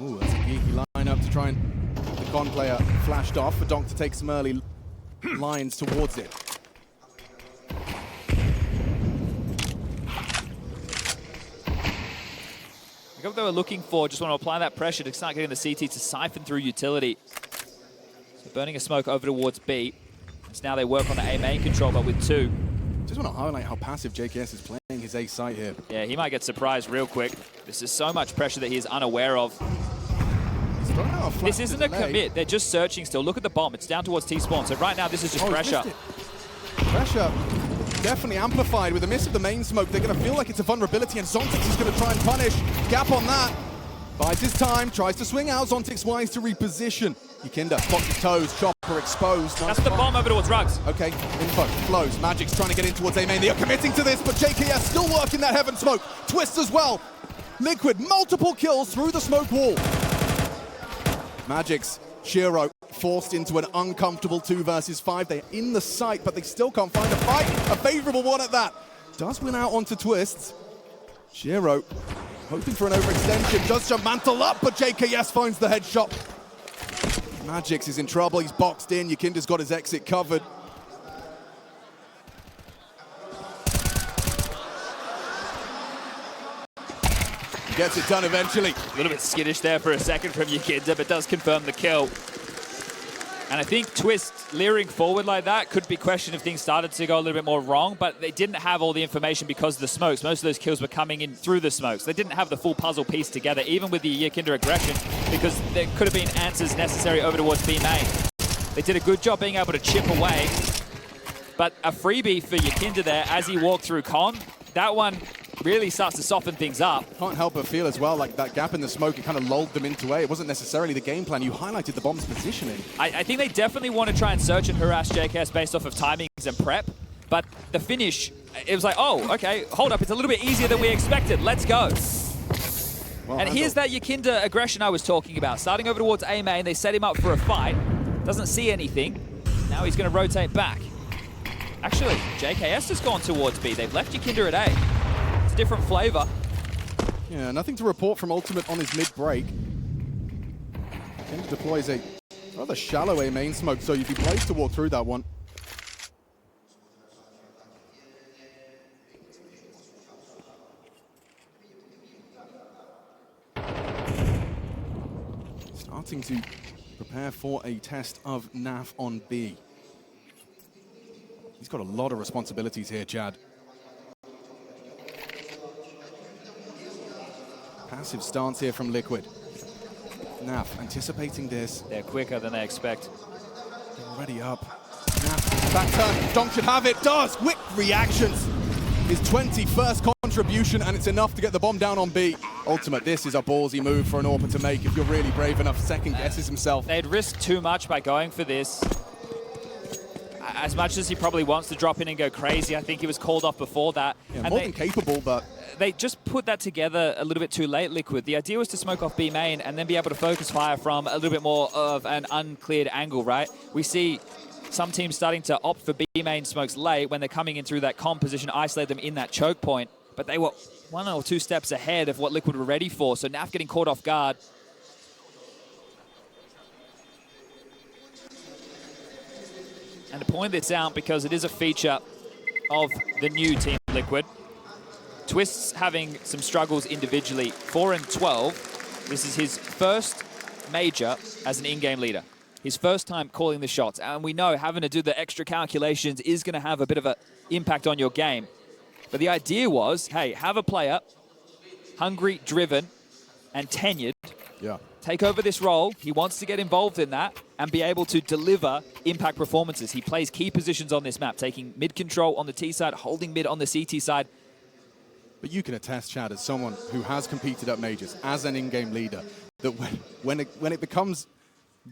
Ooh, that's a geeky lineup to try and the con player flashed off for Donk to take some early lines towards it. I got what they were looking for. Just want to apply that pressure to start getting the CT to siphon through utility. So burning a smoke over towards B. So now they work on the A main control, but with 2. Just want to highlight how passive JKS is playing his A site here. Yeah, he might get surprised real quick. This is so much pressure that he is unaware of. This isn't a commit. They're just searching still. Look at the bomb. It's down towards T-spawn. So right now, this is just pressure. Pressure definitely amplified with the miss of the main smoke. They're going to feel like it's a vulnerability, and Zontix is going to try and punish. Gap on that. Buys his time, tries to swing out. Zontix wise to reposition. Yakinda spots his toes. Chopper exposed. That's the bomb over towards Rugs. Okay, info flows. Magic's trying to get in towards A main. They are committing to this, but JKS still working that heaven smoke. Twist as well. Liquid, multiple kills through the smoke wall. Magic's Shiro forced into an uncomfortable 2 versus 5. They're in the site, but they still can't find a fight. A favorable one at that. Does win out onto Twists. Shiro hoping for an overextension. Does jump mantle up, but JKS finds the headshot. Magix is in trouble. He's boxed in. Yakinda's got his exit covered. Gets it done eventually. A little bit skittish there for a second from Yakinda, but does confirm the kill. And I think Twist leering forward like that could be questioned if things started to go a little bit more wrong, but they didn't have all the information because of the smokes. Most of those kills were coming in through the smokes. They didn't have the full puzzle piece together, even with the Yakinda aggression, because there could have been answers necessary over towards B main. They did a good job being able to chip away, but a freebie for Yakinda there as he walked through Con, that one really starts to soften things up. Can't help but feel as well like that gap in the smoke, it kind of lulled them into A. It wasn't necessarily the game plan. You highlighted the bomb's positioning. I think they definitely want to try and search and harass JKS based off of timings and prep, But the finish, it was like, oh, okay, hold up, it's a little bit easier than we expected. Let's go. Well, and here's that Yakinda aggression I was talking about. Starting over towards A main, they set him up for a fight. Doesn't see anything. Now he's going to rotate back. Actually, JKS has gone towards B. They've left Yakinda at A. It's a different flavor. Yeah, nothing to report from Ultimate on his mid-break. Yakinda deploys a rather shallow A main smoke, so you'd be placed to walk through that one. Starting to prepare for a test of NAF on B. He's got a lot of responsibilities here, Chad. Passive stance here from Liquid. NAF anticipating this. They're quicker than they expect. They're already up. NAF, back turn. Donk should have it. Does. Quick reactions. His 21st contribution, and it's enough to get the bomb down on B. Ultimate, this is a ballsy move for an AWPer to make if you're really brave enough. Second guesses himself. They'd risked too much by going for this. As much as he probably wants to drop in and go crazy, I think he was called off before that. Yeah, and more than capable, but... They just put that together a little bit too late, Liquid. The idea was to smoke off B main and then be able to focus fire from a little bit more of an uncleared angle, right? We see some teams starting to opt for B main smokes late when they're coming in through that comp position, isolate them in that choke point. But they were 1 or 2 steps ahead of what Liquid were ready for. So NAF getting caught off guard. And to point this out, because it is a feature of the new Team Liquid, Twist's having some struggles individually. 4 and 12. This is his first major as an in-game leader. His first time calling the shots. And we know having to do the extra calculations is going to have a bit of an impact on your game. But the idea was, hey, have a player hungry, driven, and tenured. Yeah. Take over this role. He wants to get involved in that and be able to deliver impact performances. He plays key positions on this map, taking mid control on the T side, holding mid on the CT side. But you can attest, Chad, as someone who has competed at majors, as an in-game leader, that when it becomes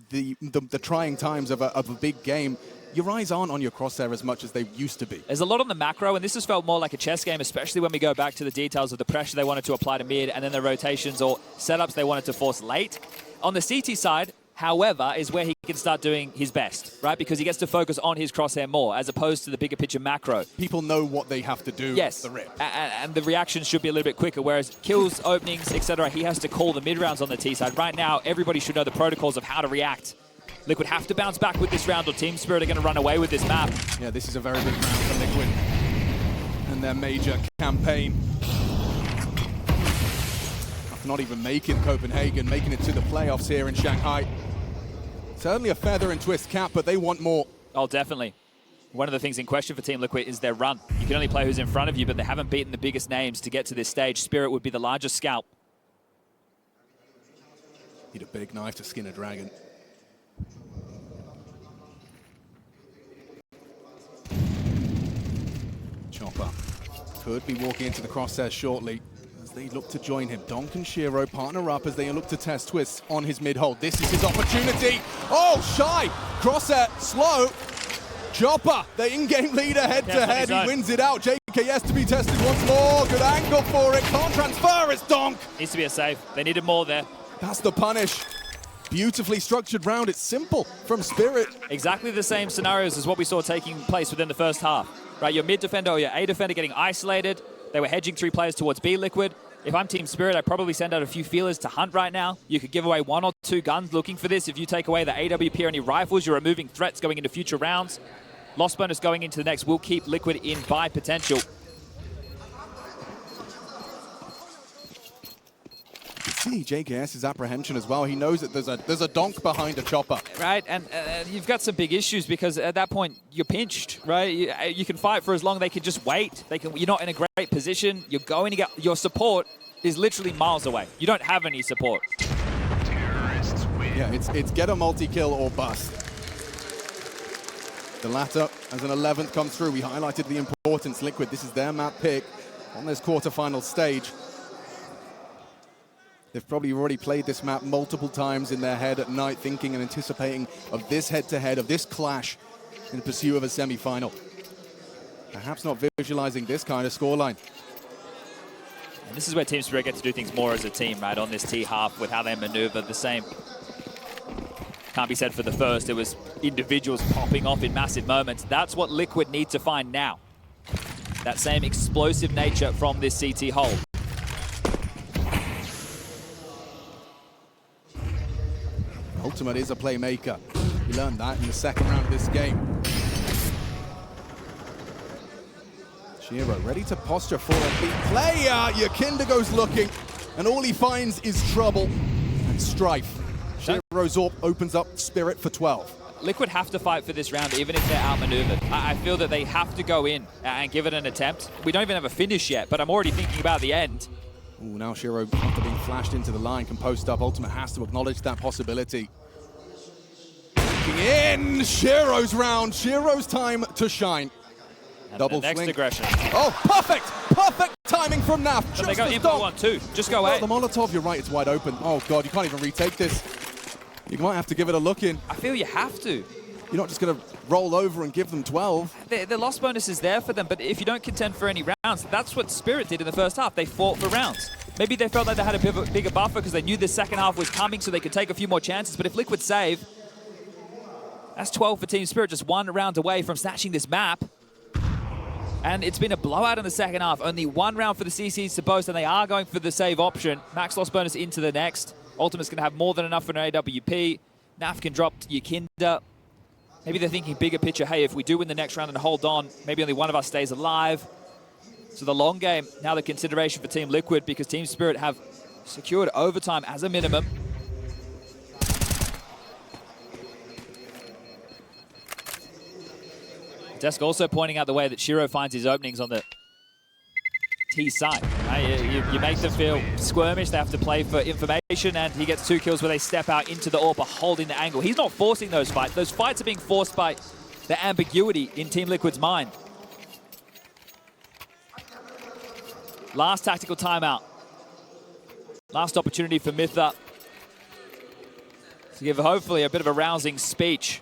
the trying times of a big game, your eyes aren't on your crosshair as much as they used to be. There's a lot on the macro, and this has felt more like a chess game, especially when we go back to the details of the pressure they wanted to apply to mid, and then the rotations or setups they wanted to force late. On the CT side, however, is where he can start doing his best, right? Because he gets to focus on his crosshair more, as opposed to the bigger picture macro. People know what they have to do. Yes, the rip. And the reactions should be a little bit quicker, whereas kills, openings, etc., he has to call the mid rounds on the T side. Right now, everybody should know the protocols of how to react. Liquid have to bounce back with this round, or Team Spirit are going to run away with this map. Yeah, this is a very big round for Liquid and their major campaign. After not even making Copenhagen, making it to the playoffs here in Shanghai. Certainly a feather in Twist cap, but they want more. Oh, definitely. One of the things in question for Team Liquid is their run. You can only play who's in front of you, but they haven't beaten the biggest names to get to this stage. Spirit would be the largest scalp. Need a big knife to skin a dragon. Chopper could be walking into the crosshairs shortly as they look to join him. Donk and Shiro partner up as they look to test Twist on his mid-hold. This is his opportunity. Oh, Shy! Crosshair, slow. Chopper, the in-game leader, head-to-head. He wins it out. JKS to be tested once more. Good angle for it. Can't transfer, it's Donk. Needs to be a save. They needed more there. That's the punish. Beautifully structured round. It's simple from Spirit. Exactly the same scenarios as what we saw taking place within the first half. Right, your mid defender or your A defender getting isolated. They were hedging 3 players towards B Liquid. If I'm Team Spirit, I'd probably send out a few feelers to hunt right now. You could give away 1 or 2 guns looking for this. If you take away the AWP or any rifles, you're removing threats going into future rounds. Loss bonus going into the next will keep Liquid in buy potential. See JKS's apprehension as well. He knows that there's a donk behind a Chopper. Right, and you've got some big issues because at that point you're pinched, right? You can fight for as long. They can just wait. You're not in a great position. You're going to get your support is literally miles away. You don't have any support. Yeah, it's get a multi-kill or bust. The latter, as an 11th comes through, we highlighted the importance. Liquid, this is their map pick on this quarterfinal stage. They've probably already played this map multiple times in their head at night, thinking and anticipating of this head-to-head, of this clash in pursuit of a semi-final. Perhaps not visualizing this kind of scoreline. And this is where Team Spirit get to do things more as a team, right? On this T-half with how they maneuver. The same can't be said for the first. It was individuals popping off in massive moments. That's what Liquid need to find now. That same explosive nature from this CT hold. Ultimate is a playmaker. We learned that in the second round of this game. Shiro ready to posture for a big play. Yakinda goes looking, and all he finds is trouble and strife. Shiro Zorp opens up Spirit for 12. Liquid have to fight for this round, even if they're outmaneuvered. I feel that they have to go in and give it an attempt. We don't even have a finish yet, but I'm already thinking about the end. Ooh, now Shiro, after being flashed into the line, can post up. Ultimate has to acknowledge that possibility. Looking in, Shiro's round. Shiro's time to shine. And Double the next swing. aggression. Oh, perfect! Perfect timing from Naf. But they go in for 1-2. Just go Oh, away. the Molotov, you're right, it's wide open. Oh, God, you can't even retake this. You might have to give it a look in. I feel you have to. You're not just going to roll over and give them 12. The loss bonus is there for them, but if you don't contend for any rounds, that's what Spirit did in the first half. They fought for rounds. Maybe they felt like they had a bigger buffer because they knew the second half was coming so they could take a few more chances. But if Liquid save, that's 12 for Team Spirit, just one round away from snatching this map. And it's been a blowout in the second half. Only one round for the CCs to boast, and they are going for the save option. Max loss bonus into the next. Ultimate's going to have more than enough for an AWP. Naf can drop Yakinda. Maybe they're thinking bigger picture. Hey, if we do win the next round and hold on, maybe only one of us stays alive. So the long game, now the consideration for Team Liquid, because Team Spirit have secured overtime as a minimum. Desk also pointing out the way that Shiro finds his openings on the T side. Right? You make them feel squirmish, they have to play for information, and he gets 2 kills where they step out into the AWP, holding the angle. He's not forcing those fights. Those fights are being forced by the ambiguity in Team Liquid's mind. Last tactical timeout. Last opportunity for Mytha to give hopefully a bit of a rousing speech.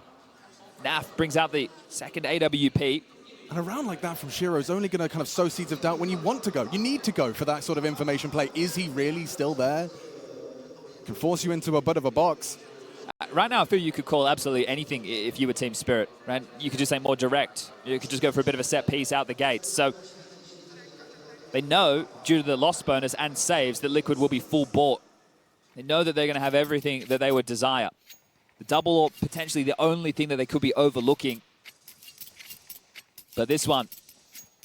Naf brings out the second AWP. And a round like that from Shiro is only going to kind of sow seeds of doubt when you want to go. You need to go for that sort of information play. Is he really still there? Can force you into a bit of a box. Right now, I feel you could call absolutely anything if you were Team Spirit, right? You could just say more direct. You could just go for a bit of a set piece out the gates. So they know, due to the loss bonus and saves, that Liquid will be full bought. They know that they're going to have everything that they would desire. The double or potentially the only thing that they could be overlooking. But this one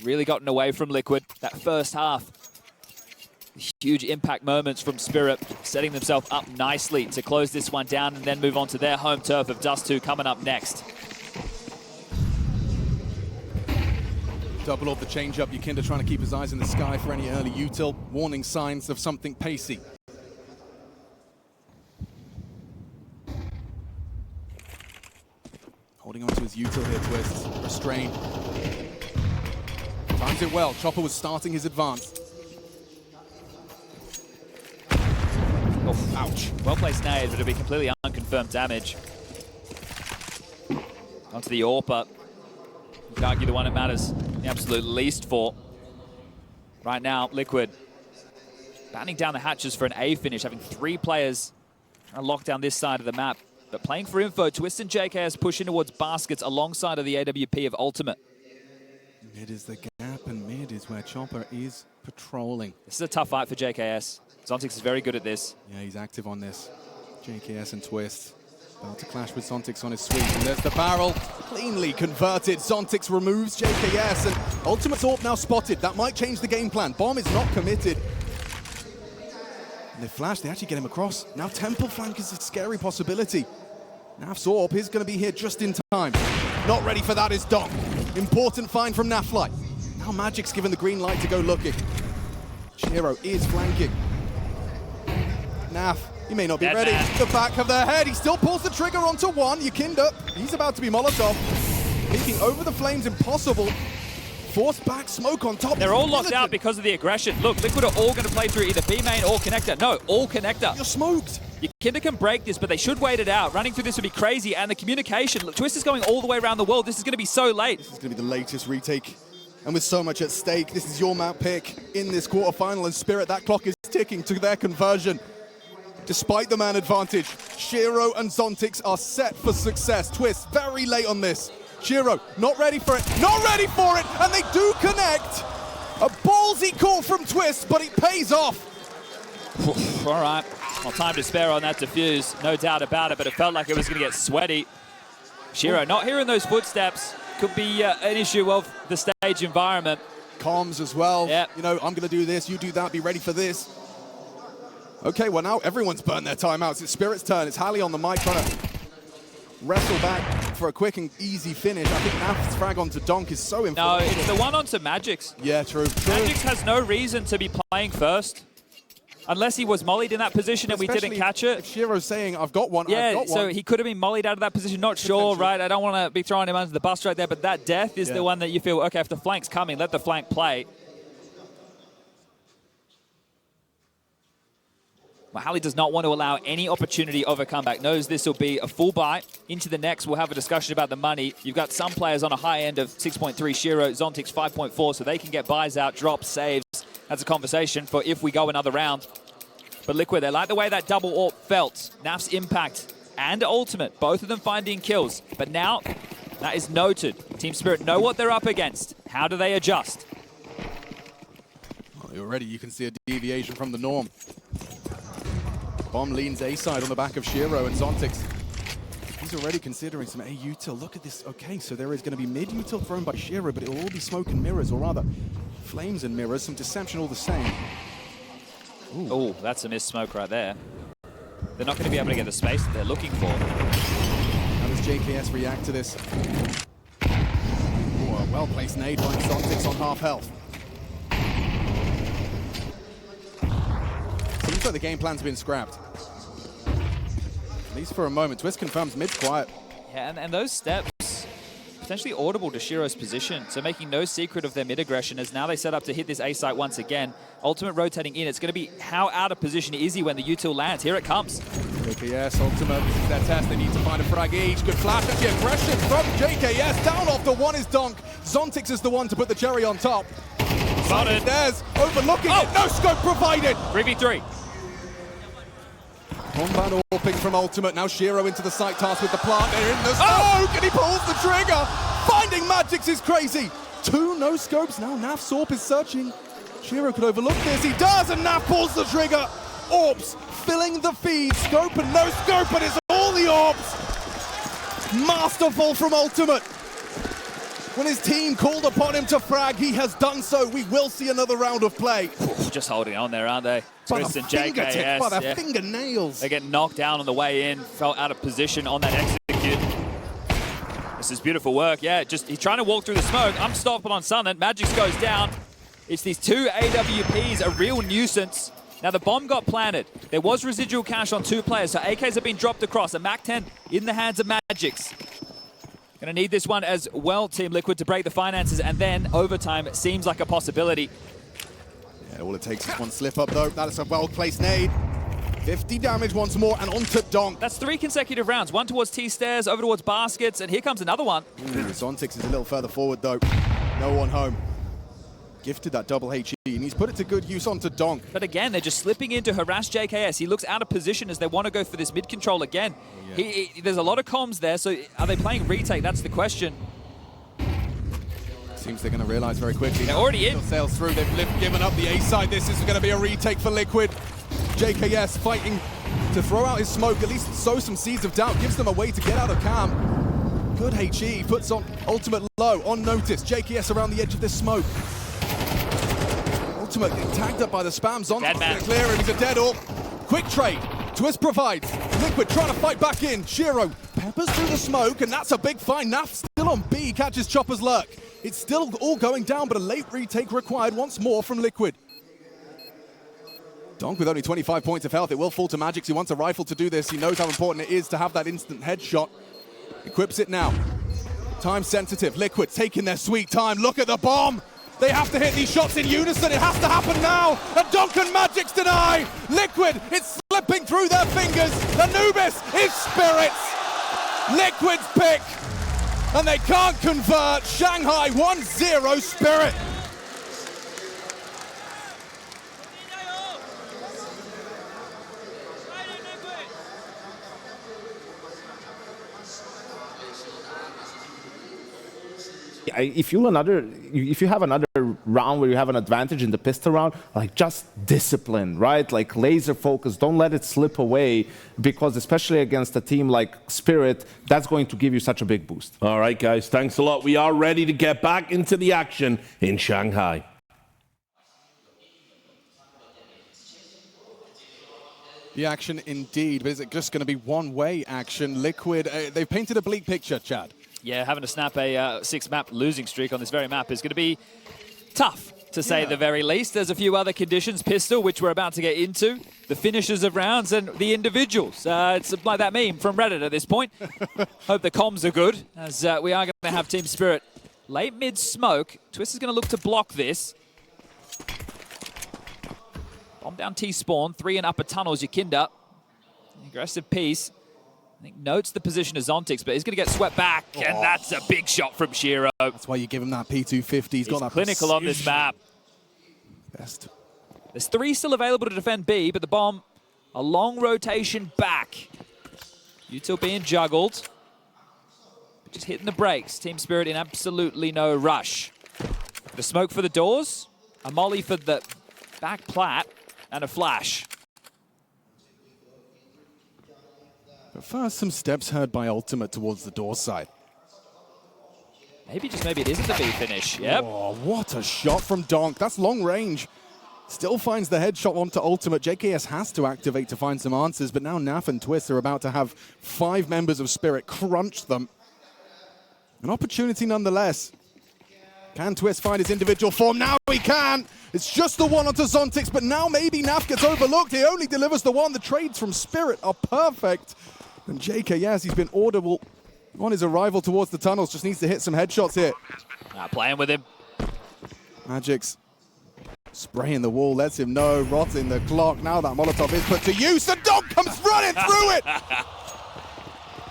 really gotten away from Liquid. That first half, huge impact moments from Spirit, setting themselves up nicely to close this one down and then move on to their home turf of Dust2 coming up next. Double off the change-up. Yakinda trying to keep his eyes in the sky for any early util. Warning signs of something pacey. Holding on to his util here, Twist. Restrained. Times it well. Chopper was starting his advance. Oh, ouch. Well-placed nade, but it'll be completely unconfirmed damage. Onto the AWP. You could argue the one it matters the absolute least for. Right now, Liquid battening down the hatches for an A finish, having 3 players trying to lock down this side of the map. But playing for info, Twist and JKS pushing towards baskets alongside of the AWP of Ultimate. Mid is the gap, and mid is where Chopper is patrolling. This is a tough fight for JKS. Zontix is very good at this. Yeah, he's active on this. JKS and Twist. About to clash with Zontix on his sweep, and there's the barrel. Cleanly converted. Zontix removes JKS, and Ultimate's AWP now spotted. That might change the game plan. Bomb is not committed. And they flash, they actually get him across. Now Temple flank is a scary possibility. Naf's AWP is going to be here just in time. Not ready for that is Dom. Important find from Naflight. Now Magic's given the green light to go looking. Shiro is flanking. Naf, he may not be ready. The back of the head. He still pulls the trigger onto one. Yakinda, he's about to be Molotov. Peeking over the flames, impossible. Forced back, smoke on top. They're all locked out because of the aggression. Look, Liquid are all going to play through either B main or connector. No, all connector. You're smoked. Yakinda can break this, but they should wait it out. Running through this would be crazy, and the communication. Look, Twist is going all the way around the world. This is going to be so late. This is going to be the latest retake And with so much at stake, this is your map pick in this quarterfinal, and Spirit, that clock is ticking to their conversion. Despite the man advantage, Shiro and Zontix are set for success. Twist very late on this. Shiro not ready for it, and they do connect. A ballsy call from Twist, but it pays off. All right, well, time to spare on that defuse, no doubt about it, but it felt like it was going to get sweaty. Shiro not hearing those footsteps could be an issue of the stage environment. Comms as well. Yep. You know, I'm going to do this, you do that, be ready for this. Okay, well now everyone's burned their timeouts. It's Spirit's turn. It's Hallie on the mic trying to wrestle back for a quick and easy finish. I think Naf's frag onto Donk is so No, influential. it's the one onto Magix. Yeah, true. Magix has no reason to be playing first. Unless he was mollied in that position and we didn't catch it. If Shiro's saying, I've got one, Yeah, I've got one. so he could have been mollied out of that position. Not sure, right? I don't want to be throwing him under the bus right there, but that death is the one that you feel, okay, if the flank's coming, let the flank play. Hallie does not want to allow any opportunity of a comeback. Knows this will be a full buy. Into the next, we'll have a discussion about the money. You've got some players on a high end of 6.3 Shiro, Zontix 5.4, so they can get buys out, drops, saves. That's a conversation for if we go another round. But Liquid, they like the way that double AWP felt. Naf's impact and ultimate, both of them finding kills. But now, that is noted. Team Spirit know what they're up against. How do they adjust? Well, already you can see a deviation from the norm. Bomb leans A side on the back of Shiro, and Zontix, he's already considering some A util. Look at this. Okay, so there is going to be mid util thrown by Shiro, but it will all be smoke and mirrors, or rather, flames and mirrors. Some deception all the same. Oh, that's a missed smoke right there. They're not going to be able to get the space that they're looking for. How does JKS react to this? Oh, a well-placed nade by Zontix on half health. Seems like the game plan's been scrapped. At least for a moment. Twist confirms mid's quiet. Yeah, and those steps potentially audible to Shiro's position, so making no secret of their mid aggression as now they set up to hit this A site once again. Ultimate rotating in. It's going to be how out of position is he when the util lands. Here it comes. JKS, Ultimate, this is their test. They need to find a frag each. Good flash at the aggression from JKS. Down off the one is Donk. Zontix is the one to put the cherry on top. Spotted. There's overlooking it. No scope provided. 3v3. Combat AWPing from Ultimate. Now Shiro into the site task with the plant. They're in the smoke and he pulls the trigger. Finding Magix is crazy. 2 no scopes. Now Naf AWP is searching. Shiro could overlook this. He does, and Naf pulls the trigger. AWPs filling the feed. Scope and no scope, but it's all the AWPs. Masterful from Ultimate. When his team called upon him to frag, he has done so. We will see another round of play. Just holding on there, aren't they? Twist and JKS. By their yeah. fingernails. They get knocked down on the way in, felt out of position on that execute. This is beautiful work, yeah. Just he's trying to walk through the smoke. I'm stopping on Summon. Magix goes down. It's these 2 AWPs, a real nuisance. Now the bomb got planted. There was residual cash on 2 players, so AKs have been dropped across. A MAC-10 in the hands of Magix. Gonna need this one as well, Team Liquid, to break the finances, and then overtime seems like a possibility. Yeah, all it takes is one slip up though. That is a well-placed nade. 50 damage once more, and onto Donk. That's 3 consecutive rounds. One towards T-stairs, over towards baskets, and here comes another one. Zontix is a little further forward though. No one home. Gifted that double HE, and he's put it to good use onto Donk. But again, they're just slipping in to harass JKS. He looks out of position as they want to go for this mid control again. Yeah. There's a lot of comms there, so are they playing retake? That's the question. Seems they're going to realize very quickly. They're already in. Sails through. They've given up the A side. This is going to be a retake for Liquid. JKS fighting to throw out his smoke, at least sow some seeds of doubt, gives them a way to get out of cam. Good HE, puts on Ultimate low, on notice. JKS around the edge of this smoke. Ultimate getting tagged up by the spam. Zontix going to clear him. He's a dead AWP. Quick trade. Twist provides. Liquid trying to fight back in. Shiro peppers through the smoke, and that's a big find. Naf still on B, catches Chopper's lurk. It's still all going down, but a late retake required once more from Liquid. Donk with only 25 points of health. It will fall to Magix. He wants a rifle to do this. He knows how important it is to have that instant headshot. Equips it now. Time sensitive. Liquid taking their sweet time. Look at the bomb. They have to hit these shots in unison. It has to happen now. And Donk and Magix deny. Liquid, it's slipping through their fingers. Anubis is Spirits. Liquid's pick. and they can't convert. Shanghai 1-0 Spirit. If you have another round where you have an advantage in the pistol round, like just discipline, right? Like laser focus, don't let it slip away, because especially against a team like Spirit, that's going to give you such a big boost. All right, guys, thanks a lot. We are ready to get back into the action in Shanghai. The action indeed, but is it just going to be one-way action? Liquid, they've painted a bleak picture, Chad. Yeah, having to snap a six-map losing streak on this very map is going to be tough, to say the very least. There's a few other conditions, pistol, which we're about to get into, the finishers of rounds, and the individuals. It's like that meme from Reddit at this point. Hope the comms are good, as we are going to have Team Spirit late mid-smoke. Twist is going to look to block this. Bomb down T-spawn, 3 in upper tunnels, Yakinda. Aggressive piece. I think notes the position of Zontix, but he's going to get swept back, and that's a big shot from Shiro. That's why you give him that P250. He's got that clinical precision. on this map. Best. There's 3 still available to defend B, but the bomb, a long rotation back. Util being juggled. Just hitting the brakes. Team Spirit in absolutely no rush. The smoke for the doors, a molly for the back plat, and a flash. But first, some steps heard by Ultimate towards the door side. Maybe it isn't the B finish. Yep. Oh, what a shot from Donk. That's long range. Still finds the headshot onto Ultimate. JKS has to activate to find some answers, but now Naf and Twist are about to have 5 members of Spirit crunch them. An opportunity nonetheless. Can Twist find his individual form? Now he can! It's just the one onto Zontix, but now maybe Naf gets overlooked. He only delivers the one. The trades from Spirit are perfect. And JKS, he's been audible on his arrival towards the tunnels. Just needs to hit some headshots here. Playing with him. Magic's spraying the wall, lets him know, rotting the clock. Now that Molotov is put to use. The dog comes running through it!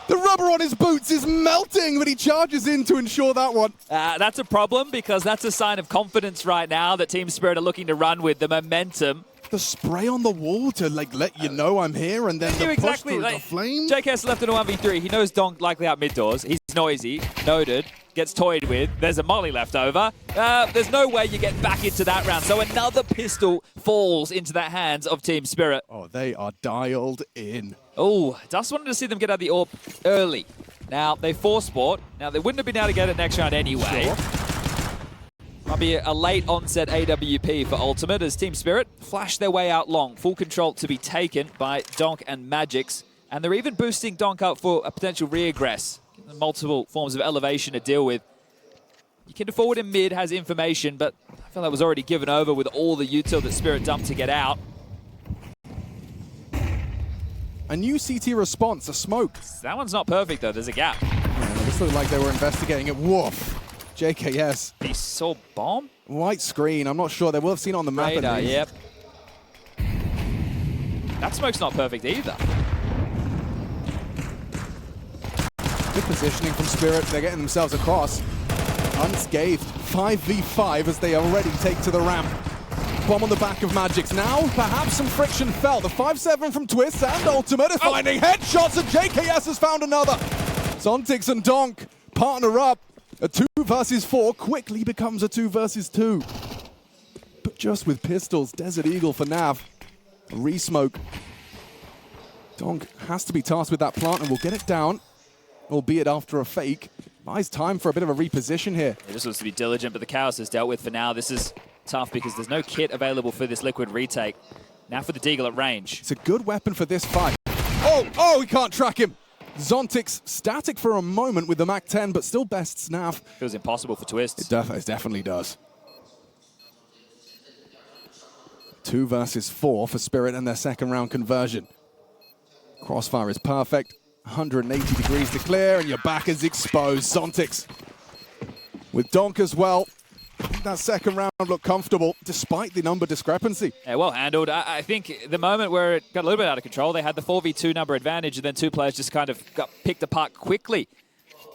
The rubber on his boots is melting, but he charges in to ensure that one. That's a problem, because that's a sign of confidence right now that Team Spirit are looking to run with, the momentum. The spray on the wall to let you know I'm here, and then the push through the flame. JKS left in a 1v3. He knows Donk likely out mid doors. He's noisy, noted, gets toyed with. There's a molly left over. There's no way you get back into that round. So another pistol falls into the hands of Team Spirit. Oh, they are dialed in. Oh, Dust wanted to see them get out of the AWP early. Now, they force sport. Now, they wouldn't have been able to get it next round anyway. Sure. Might be a late onset AWP for Ultimate as Team Spirit flash their way out long. Full control to be taken by Donk and Magix. And they're even boosting Donk up for a potential re-aggress. Multiple forms of elevation to deal with. Yakinda forward in mid has information, but I feel that was already given over with all the util that Spirit dumped to get out. A new CT response, a smoke. That one's not perfect though, there's a gap. Yeah, this looked like they were investigating it. Woof. JKS. He saw bomb? White screen, I'm not sure. They will have seen it on the map. Radar, yep. That smoke's not perfect either. Good positioning from Spirit. They're getting themselves across. Unscathed. 5v5 as they already take to the ramp. Bomb on the back of Magix. Now, perhaps some friction felt. The 5-7 from Twist and Ultimate are finding headshots, and JKS has found another. Zontix and Donk partner up. A 2 versus 4 quickly becomes a 2 versus 2. But just with pistols, Desert Eagle for Nav. A re-smoke. Donk has to be tasked with that plant and will get it down, albeit after a fake. Buys time for a bit of a reposition here. He just wants to be diligent, but the Chaos is dealt with for now. This is tough because there's no kit available for this Liquid retake. Now for the Deagle at range. It's a good weapon for this fight. Oh, he can't track him. Zontix static for a moment with the MAC-10, but still bests Nav. Feels impossible for Twist. It definitely does. 2 versus 4 for Spirit and their second round conversion. Crossfire is perfect. 180 degrees to clear, and your back is exposed. Zontix with Donk as well. That second round looked comfortable, despite the number discrepancy. Yeah, well handled. I think the moment where it got a little bit out of control, they had the 4v2 number advantage, and then 2 players just kind of got picked apart quickly.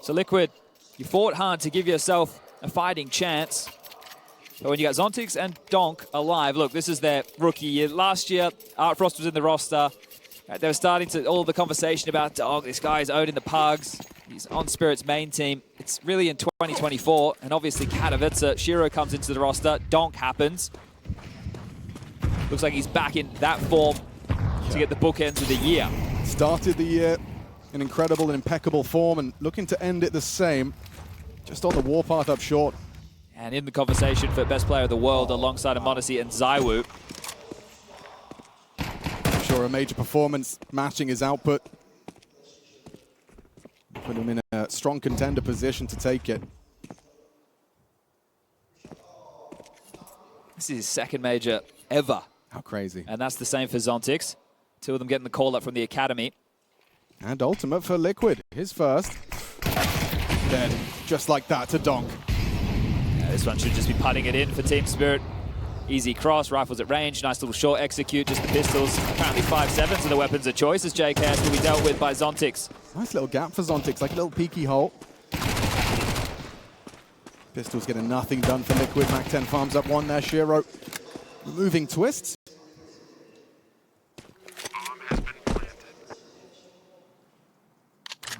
So Liquid You fought hard to give yourself a fighting chance. But when you got Zontix and Donk alive, look, this is their rookie year. Last year, Art Frost was in the roster. They were starting to, all the conversation about, Donk, this guy is owning the Pugs. He's on Spirit's main team. It's really in 2024, and obviously Katowice, Shiro comes into the roster, Donk happens. Looks like he's back in that form to get the bookends of the year. Started the year in incredible and impeccable form and looking to end it the same. Just on the warpath up short. And in the conversation for best player of the world alongside Amonisi and Zywoo. I'm sure a major performance matching his output. Put him in a strong contender position to take it. This is his second major ever. How crazy. And that's the same for Zontix. Two of them getting the call up from the academy. And ultimate for Liquid, his first. Dead, just like that to Donk. Yeah, this one should just be putting it in for Team Spirit. Easy cross, rifles at range, nice little short execute, just the pistols. Apparently 5.7s are the weapons of choice as JKS will be dealt with by Zontix. Nice little gap for Zontix, like a little peeky hole. Pistols getting nothing done for Liquid. Mac 10 farms up one there, Shiro. Removing twists.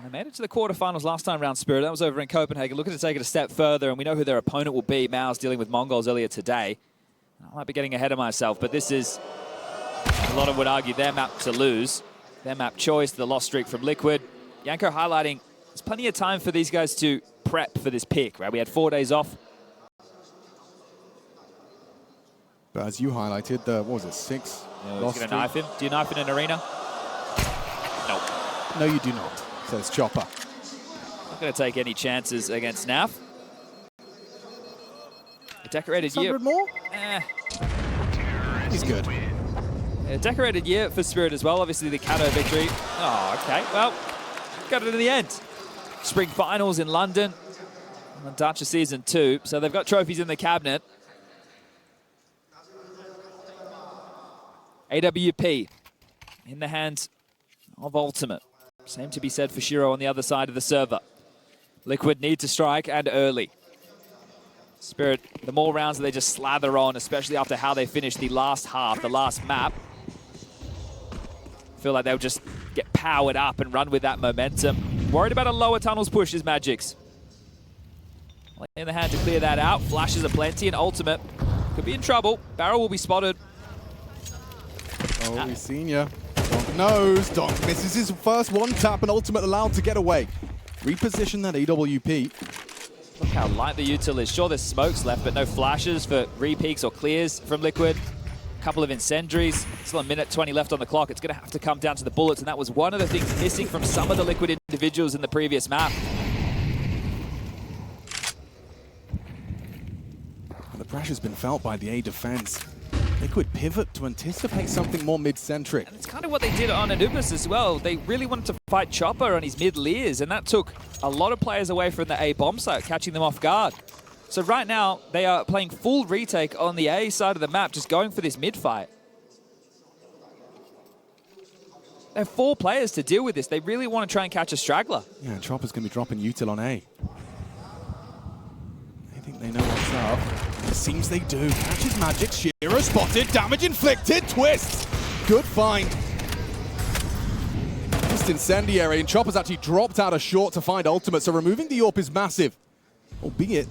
They made it to the quarterfinals last time round, Spirit. That was over in Copenhagen. Looking to take it a step further, and we know who their opponent will be. MOUZ dealing with MongolZ earlier today. I might be getting ahead of myself, but this is, a lot of would argue, their map to lose. Their map choice, the lost streak from Liquid. Yanko highlighting, there's plenty of time for these guys to prep for this pick, right? We had 4 days off. But as you highlighted, the, what was it, 6? He's going to knife him. Do you knife in an arena? No. No, you do not, says Chopper. Not going to take any chances against NAF. A decorated year. 100 more? He's good. A decorated year for Spirit as well. Obviously, the Kato victory. Oh, okay. Well, got it in the end. Spring finals in London. On Dacha Season 2. So they've got trophies in the cabinet. AWP in the hands of Ultimate. Same to be said for Shiro on the other side of the server. Liquid need to strike, and early. Spirit, the more rounds that they just slather on, especially after how they finished the last half, the last map, feel like they'll just get powered up and run with that momentum. Worried about a lower tunnels push is Magic's. In the hand to clear that out. Flashes are plenty, and Ultimate could be in trouble. Barrel will be spotted. Oh, we've seen ya. Donk knows. Donk misses his first one tap, and Ultimate allowed to get away. Reposition that AWP. Look how light the util is. Sure, there's smokes left, but no flashes for re-peaks or clears from Liquid. A couple of incendiaries. Still a minute 20 left on the clock. It's going to have to come down to the bullets, and that was one of the things missing from some of the Liquid individuals in the previous map. And the pressure's been felt by the A defense. Liquid pivot to anticipate something more mid-centric. And it's kind of what they did on Anubis as well. They really wanted to fight Chopper on his mid-leers, and that took a lot of players away from the A bomb site, catching them off guard. So right now, they are playing full retake on the A side of the map, just going for this mid-fight. They have 4 players to deal with this. They really want to try and catch a straggler. Yeah, and Chopper's going to be dropping util on A. I think they know what's up. It seems they do. Catches Magic. Shiro spotted. Damage inflicted. Twists. Good find. Just incendiary, and Chopper's actually dropped out a short to find Ultimate, so removing the AWP is massive. Albeit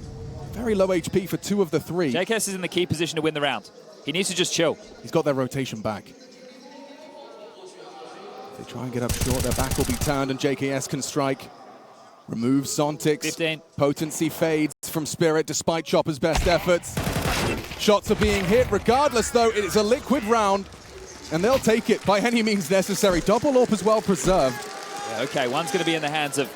very low HP for 2 of the 3. JKS is in the key position to win the round. He needs to just chill. He's got their rotation back. If they try and get up short, their back will be turned, and JKS can strike. Removes Zontix. 15. Potency fades from Spirit despite Chopper's best efforts. Shots are being hit. Regardless, though, it is a Liquid round, and they'll take it by any means necessary. Double AWP as well preserved. Yeah, okay, one's going to be in the hands of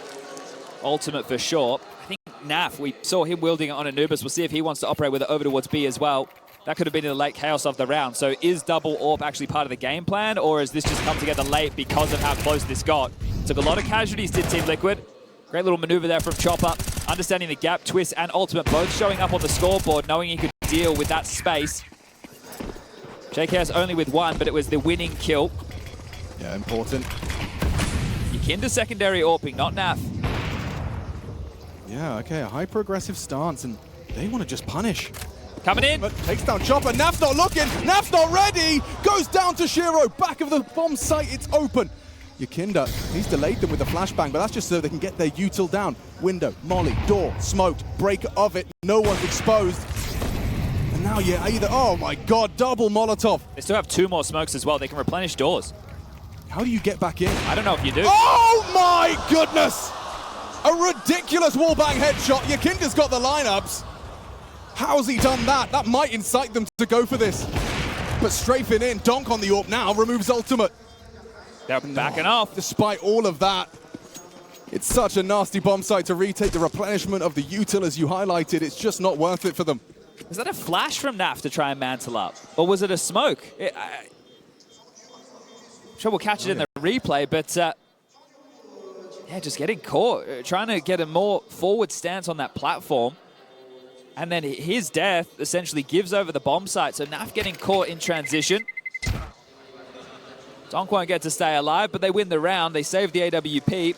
Ultimate for sure. I think Naf, we saw him wielding it on Anubis. We'll see if he wants to operate with it over towards B as well. That could have been in the late chaos of the round. So is double AWP actually part of the game plan, or has this just come together late because of how close this got? Took a lot of casualties, did Team Liquid. Great little maneuver there from Chopper. Understanding the gap, Twist and Ultimate both showing up on the scoreboard, knowing he could deal with that space. JKS only with 1, but it was the winning kill. Yeah, important. Yakinda secondary AWPing, not Naf. Yeah, okay, a hyper-aggressive stance, and they want to just punish. Coming in. But takes down Chopper. Naf's not looking. Naf's not ready. Goes down to Shiro. Back of the bomb site. It's open. Yakinda, he's delayed them with a flashbang, but that's just so they can get their util down. Window, molly, door, smoked, break of it. No one's exposed. And now you're either, oh my God, double Molotov. They still have 2 more smokes as well. They can replenish doors. How do you get back in? I don't know if you do. Oh my goodness! A ridiculous wallbang headshot. Yakinda's got the lineups. How's he done that? That might incite them to go for this. But strafing in, Donk on the AWP now, removes ultimate. They're backing off. Despite all of that, it's such a nasty bomb site to retake the replenishment of the util as you highlighted. It's just not worth it for them. Was that a flash from Naf to try and mantle up? Or was it a smoke? I'm sure we'll catch it in the replay, but yeah, just getting caught. Trying to get a more forward stance on that platform. And then his death essentially gives over the bomb site. So Naf getting caught in transition. Donk won't get to stay alive, but they win the round. They save the AWP.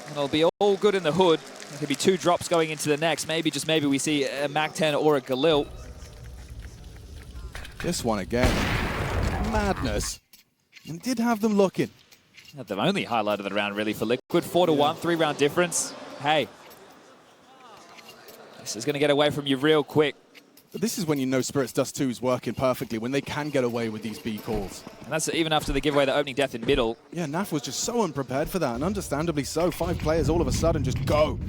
And it'll be all good in the hood. There could be 2 drops going into the next. Maybe, just maybe, we see a MAC-10 or a Galil. This one again. Madness. And did have them looking. The only highlight of the round, really, for Liquid. 4-1, 3-round difference. Hey. This is going to get away from you real quick. But this is when you know Spirit's Dust2 is working perfectly, when they can get away with these B calls. And that's even after they give away the opening death in middle. Yeah, Naf was just so unprepared for that, and understandably so. 5 players all of a sudden just go.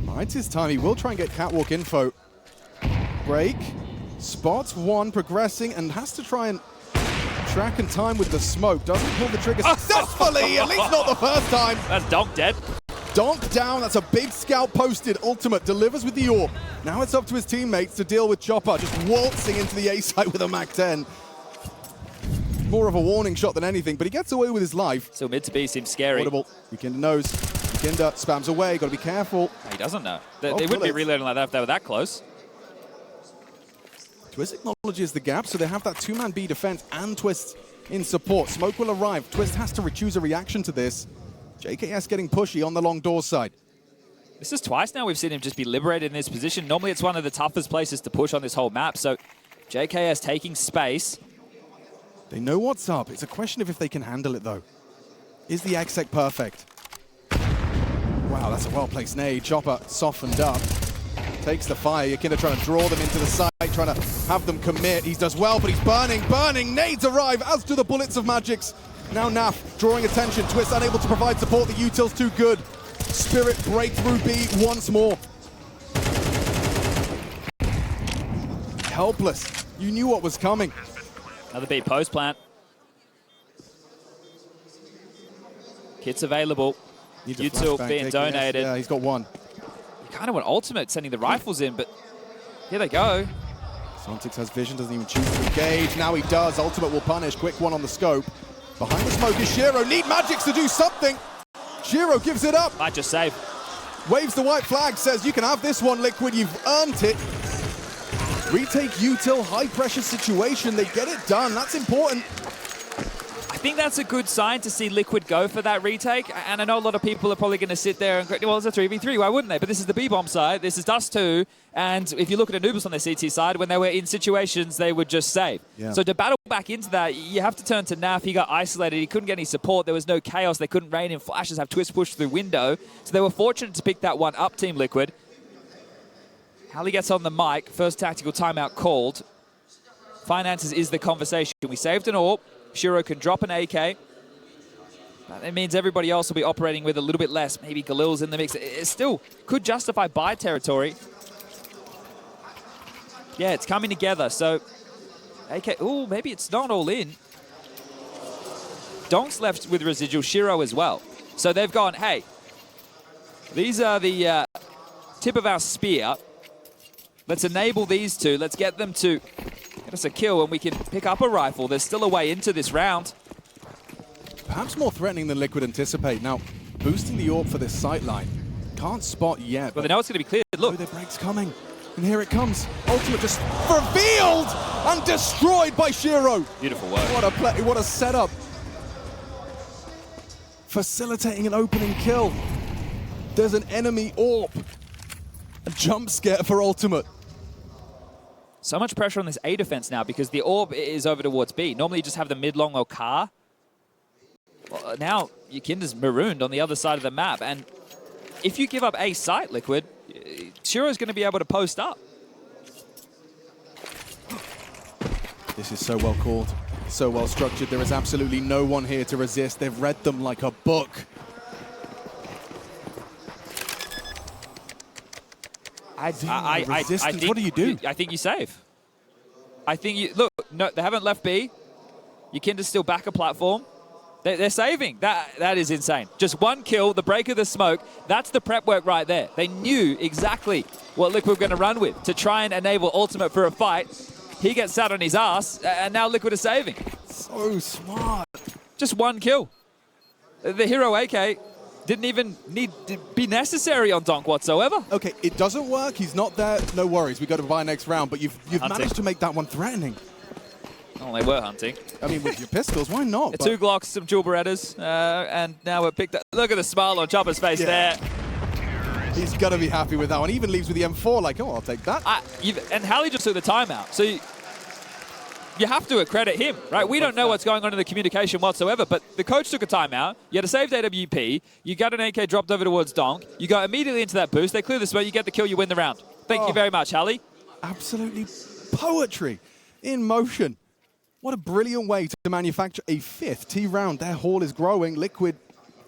Right, it's his time. He will try and get catwalk info. Break. Spots one progressing and has to try and track and time with the smoke. Doesn't pull the trigger successfully, at least not the first time. That's Donk dead. Donk down, that's a big scout posted. Ultimate delivers with the AWP. Now it's up to his teammates to deal with Chopper, just waltzing into the A site with a MAC-10. More of a warning shot than anything, but he gets away with his life. So mid to B seems scary. Audible. Yakinda knows. Yakinda spams away, gotta be careful. He doesn't know. They wouldn't be reloading like that if they were that close. Twist acknowledges the gap, so they have that 2-man B defense and Twist in support. Smoke will arrive. Twist has to choose a reaction to this. JKS getting pushy on the long door side. This is twice now we've seen him just be liberated in this position. Normally it's one of the toughest places to push on this whole map, so JKS taking space. They know what's up. It's a question of if they can handle it, though. Is the exec perfect? Wow, that's a well-placed nade. Chopper softened up. Takes the fire. Yakinda trying to draw them into the site, trying to have them commit. He does well, but he's burning. Nades arrive, as do the bullets of Magix. Now Naf drawing attention. Twist unable to provide support. The util's too good. Spirit breakthrough B once more. Helpless. You knew what was coming. Another B post plant. Kits available. Util being donated. Yeah, he's got one. You kind of want ultimate sending the rifles in, but here they go. Sontix has vision, doesn't even choose to engage. Now he does. Ultimate will punish. Quick one on the scope. Behind the smoke is Shiro. Need Magix to do something. Shiro gives it up. Might just save. Waves the white flag, says you can have this one, Liquid. You've earned it. Retake util, high pressure situation. They get it done. That's important. I think that's a good sign to see Liquid go for that retake. And I know a lot of people are probably going to sit there and go, well, it's a 3v3, why wouldn't they? But this is the B-bomb side, this is Dust2, and if you look at Anubis on their CT side, when they were in situations, they would just save. Yeah. So to battle back into that, you have to turn to Naf. He got isolated, he couldn't get any support, there was no chaos, they couldn't rain in flashes, have Twist push through window. So they were fortunate to pick that one up, Team Liquid. Hallie gets on the mic, first tactical timeout called. Finances is the conversation. We saved an AWP. Shiro can drop an AK. That means everybody else will be operating with a little bit less. Maybe Galil's in the mix. It still could justify buy territory. Yeah, it's coming together. So, AK, ooh, maybe it's not all in. Donk's left with residual, Shiro as well. So they've gone, hey, these are the tip of our spear. Let's enable these two. Let's get them to get us a kill and we can pick up a rifle. There's still a way into this round. Perhaps more threatening than Liquid anticipate. Now, boosting the AWP for this sight line. Can't spot yet. Well, they know it's going to be cleared. Look. Oh, the break's coming. And here it comes. Ultimate just revealed and destroyed by Shiro. Beautiful work. What a play, what a setup. Facilitating an opening kill. There's an enemy orb. A jump scare for Ultimate. So much pressure on this A defense now because the orb is over towards B. Normally you just have the mid-long or car. Well, now Yukinda's marooned on the other side of the map. And if you give up A site, Liquid, Shiro's going to be able to post up. This is so well called, so well structured. There is absolutely no one here to resist. They've read them like a book. I think, what do you do? I think you save. I think you look. No, they haven't left B. Yukinda's still back a platform. They're saving. That is insane. Just one kill, the break of the smoke. That's the prep work right there. They knew exactly what Liquid were going to run with to try and enable Ultimate for a fight. He gets sat on his ass, and now Liquid is saving. So smart. Just one kill. The hero AK didn't even need to be necessary on Donk whatsoever. Okay, it doesn't work. He's not there. No worries. We got to buy next round. But you've managed to make that one threatening. Oh, they were hunting. I mean, with your pistols, why not? Two Glocks, some dual Berettas, and now we're picked up. Look at the smile on Chopper's face there. He's got to be happy with that one. He even leaves with the M4 like, oh, I'll take that. And Halley just took the timeout. So you have to accredit him, right? We don't know what's going on in the communication whatsoever, but the coach took a timeout. You had a saved AWP. You got an AK dropped over towards Donk. You go immediately into that boost. They clear the smoke. You get the kill. You win the round. Thank you very much, Halley. Absolutely poetry in motion. What a brilliant way to manufacture a 5th T round. Their haul is growing. Liquid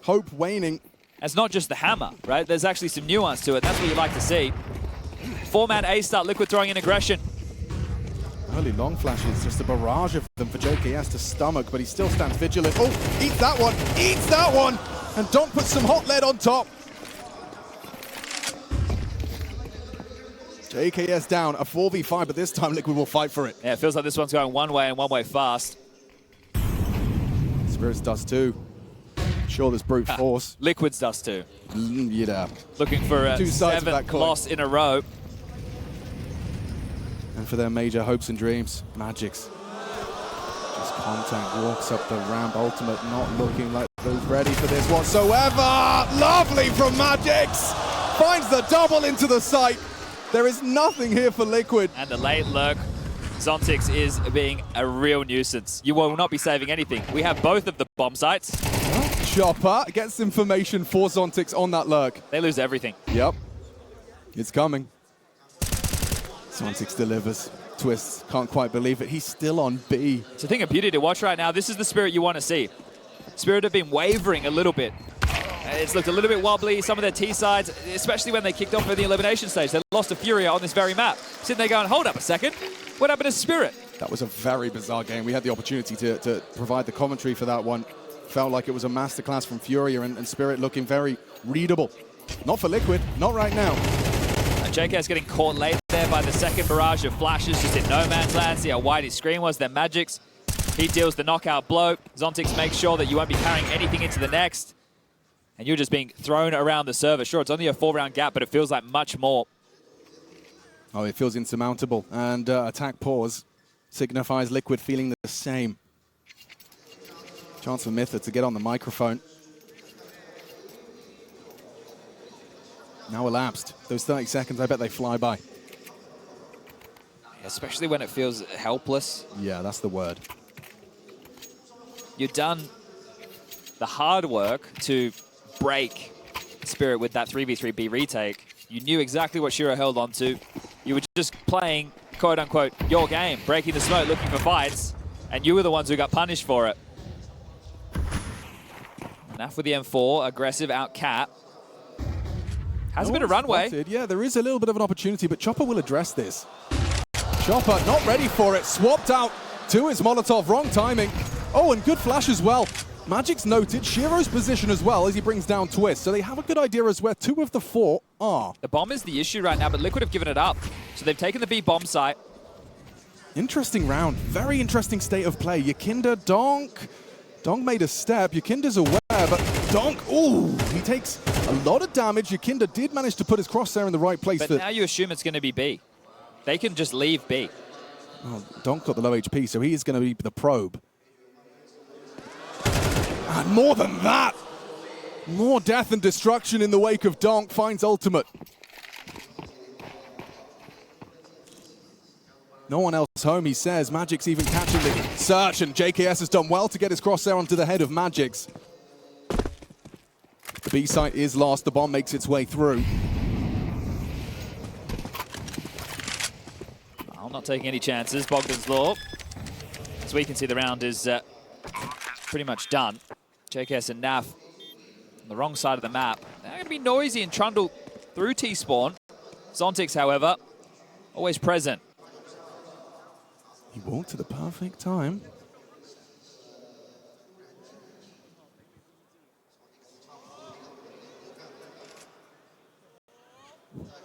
hope waning. It's not just the hammer, right? There's actually some nuance to it. That's what you like to see. 4-man A start, Liquid throwing in aggression. Early long flashes, just a barrage of them for JKS to stomach, but he still stands vigilant. Oh, eats that one, eats that one! And Donk puts some hot lead on top. JKS down, a 4v5, but this time Liquid will fight for it. Yeah, it feels like this one's going one way and one way fast. Spirit's Dust2. Sure, there's brute force. Liquid's Dust2. Yeah. Looking for a 7th loss in a row. And for their major hopes and dreams, Magic's. Just contact, walks up the ramp. Ultimate not looking like they're ready for this whatsoever. Lovely from Magic's. Finds the double into the site. There is nothing here for Liquid. And the late lurk. Zontix is being a real nuisance. You will not be saving anything. We have both of the bomb sites. Chopper gets information for Zontix on that lurk. They lose everything. Yep. It's coming. Zontix delivers. Twists, can't quite believe it. He's still on B. It's a thing of beauty to watch right now. This is the Spirit you want to see. Spirit have been wavering a little bit. It's looked a little bit wobbly. Some of their T sides, especially when they kicked off in the Elimination Stage, they lost to Furia on this very map. Sitting there going, hold up a second. What happened to Spirit? That was a very bizarre game. We had the opportunity to provide the commentary for that one. Felt like it was a masterclass from Furia and Spirit looking very readable. Not for Liquid, not right now. And JK's getting caught late there by the second barrage of flashes just in no man's land. See how wide his screen was. Then Magic's. He deals the knockout blow. Zontix makes sure that you won't be carrying anything into the next. And you're just being thrown around the server. Sure, it's only a 4-round gap, but it feels like much more. Oh, it feels insurmountable. And attack pause signifies Liquid feeling the same. Chance for Mytha to get on the microphone. Now elapsed. Those 30 seconds, I bet they fly by. Especially when it feels helpless. Yeah, that's the word. You've done the hard work to break Spirit with that 3v3B retake. You knew exactly what Shiro held on to. You were just playing, quote-unquote, your game, breaking the smoke, looking for fights, and you were the ones who got punished for it. Now for the M4, aggressive out cap. Has a bit of runway. Spotted. Yeah, there is a little bit of an opportunity, but Chopper will address this. Chopper not ready for it. Swapped out to his Molotov. Wrong timing. Oh, and good flash as well. Magic's noted Shiro's position as well as he brings down Twist. So they have a good idea as where 2 of the 4 are. The bomb is the issue right now, but Liquid have given it up. So they've taken the B bomb site. Interesting round. Very interesting state of play. Yukinda, Donk. Donk made a step. Yukinda's aware, but Donk, ooh, he takes a lot of damage. Yukinda did manage to put his crosshair in the right place. But now you assume it's going to be B. they can just leave B. Well, Donk got the low HP, so he is going to be the probe. And more than that, more death and destruction in the wake of Donk. Finds ultimate. No one else home, he says. Magic's even catching the search, and JKS has done well to get his crosshair onto the head of Magic's. The B site is lost. The bomb makes its way through. I'm not taking any chances. Bogdan's Law. As we can see, the round is pretty much done. JKS and Naf on the wrong side of the map. They're going to be noisy and trundle through T-spawn. Zontix, however, always present. He walked at the perfect time.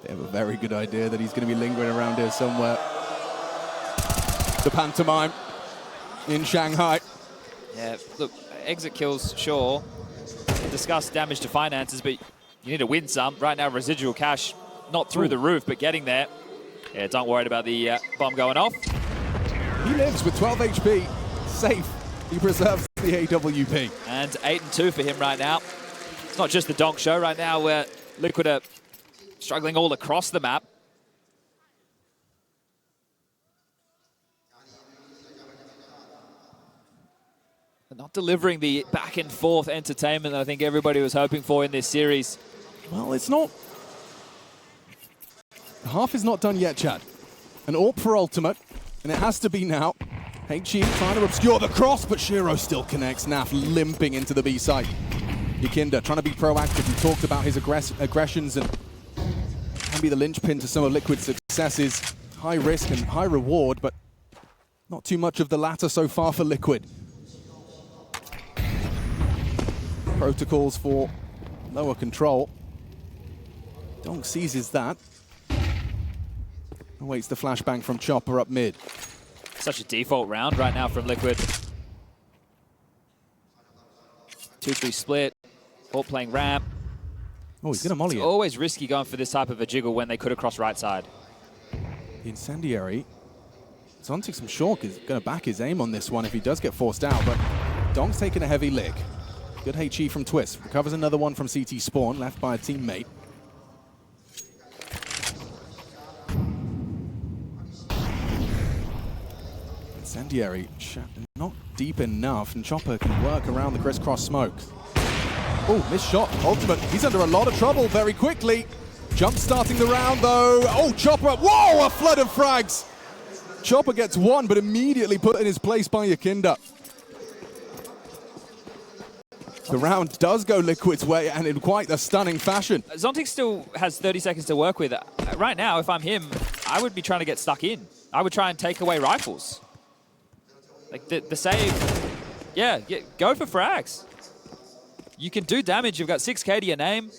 They have a very good idea that he's going to be lingering around here somewhere. The pantomime in Shanghai. Yeah, look, exit kills, sure. Discuss damage to finances, but you need to win some. Right now, residual cash, not through the roof, but getting there. Yeah, don't worry about the bomb going off. He lives with 12 HP, safe. He preserves the AWP. And 8-2 for him right now. It's not just the Donk show right now where Liquid are struggling all across the map. But not delivering the back and forth entertainment that I think everybody was hoping for in this series. Well, it's not. Half is not done yet, Chad. An AWP for ultimate, and it has to be now. HE trying to obscure the cross, but Shiro still connects. Naf limping into the B site. Yakinda trying to be proactive. He talked about his aggressions and can be the linchpin to some of Liquid's successes. High risk and high reward, but not too much of the latter so far for Liquid. Protocols for lower control. Donk seizes that. Awaits the flashbang from Chopper up mid. Such a default round right now from Liquid. 2-3 split, all playing ramp. Oh, he's gonna molly it. It's always risky going for this type of a jiggle when they could have crossed right side. The incendiary. Zontix, I'm sure, is gonna back his aim on this one if he does get forced out, but Donk's taking a heavy lick. Good HE from Twist. Recovers another one from CT Spawn, left by a teammate. Incendiary, not deep enough, and Chopper can work around the crisscross smoke. Oh, missed shot, ultimate. He's under a lot of trouble very quickly. Jump starting the round though. Oh, Chopper, whoa, a flood of frags. Chopper gets one, but immediately put in his place by Yakinda. The round does go Liquid's way, and in quite a stunning fashion. Zontix still has 30 seconds to work with. Right now, if I'm him, I would be trying to get stuck in. I would try and take away rifles. Like the save, yeah, go for frags. You can do damage. You've got 6k to your name.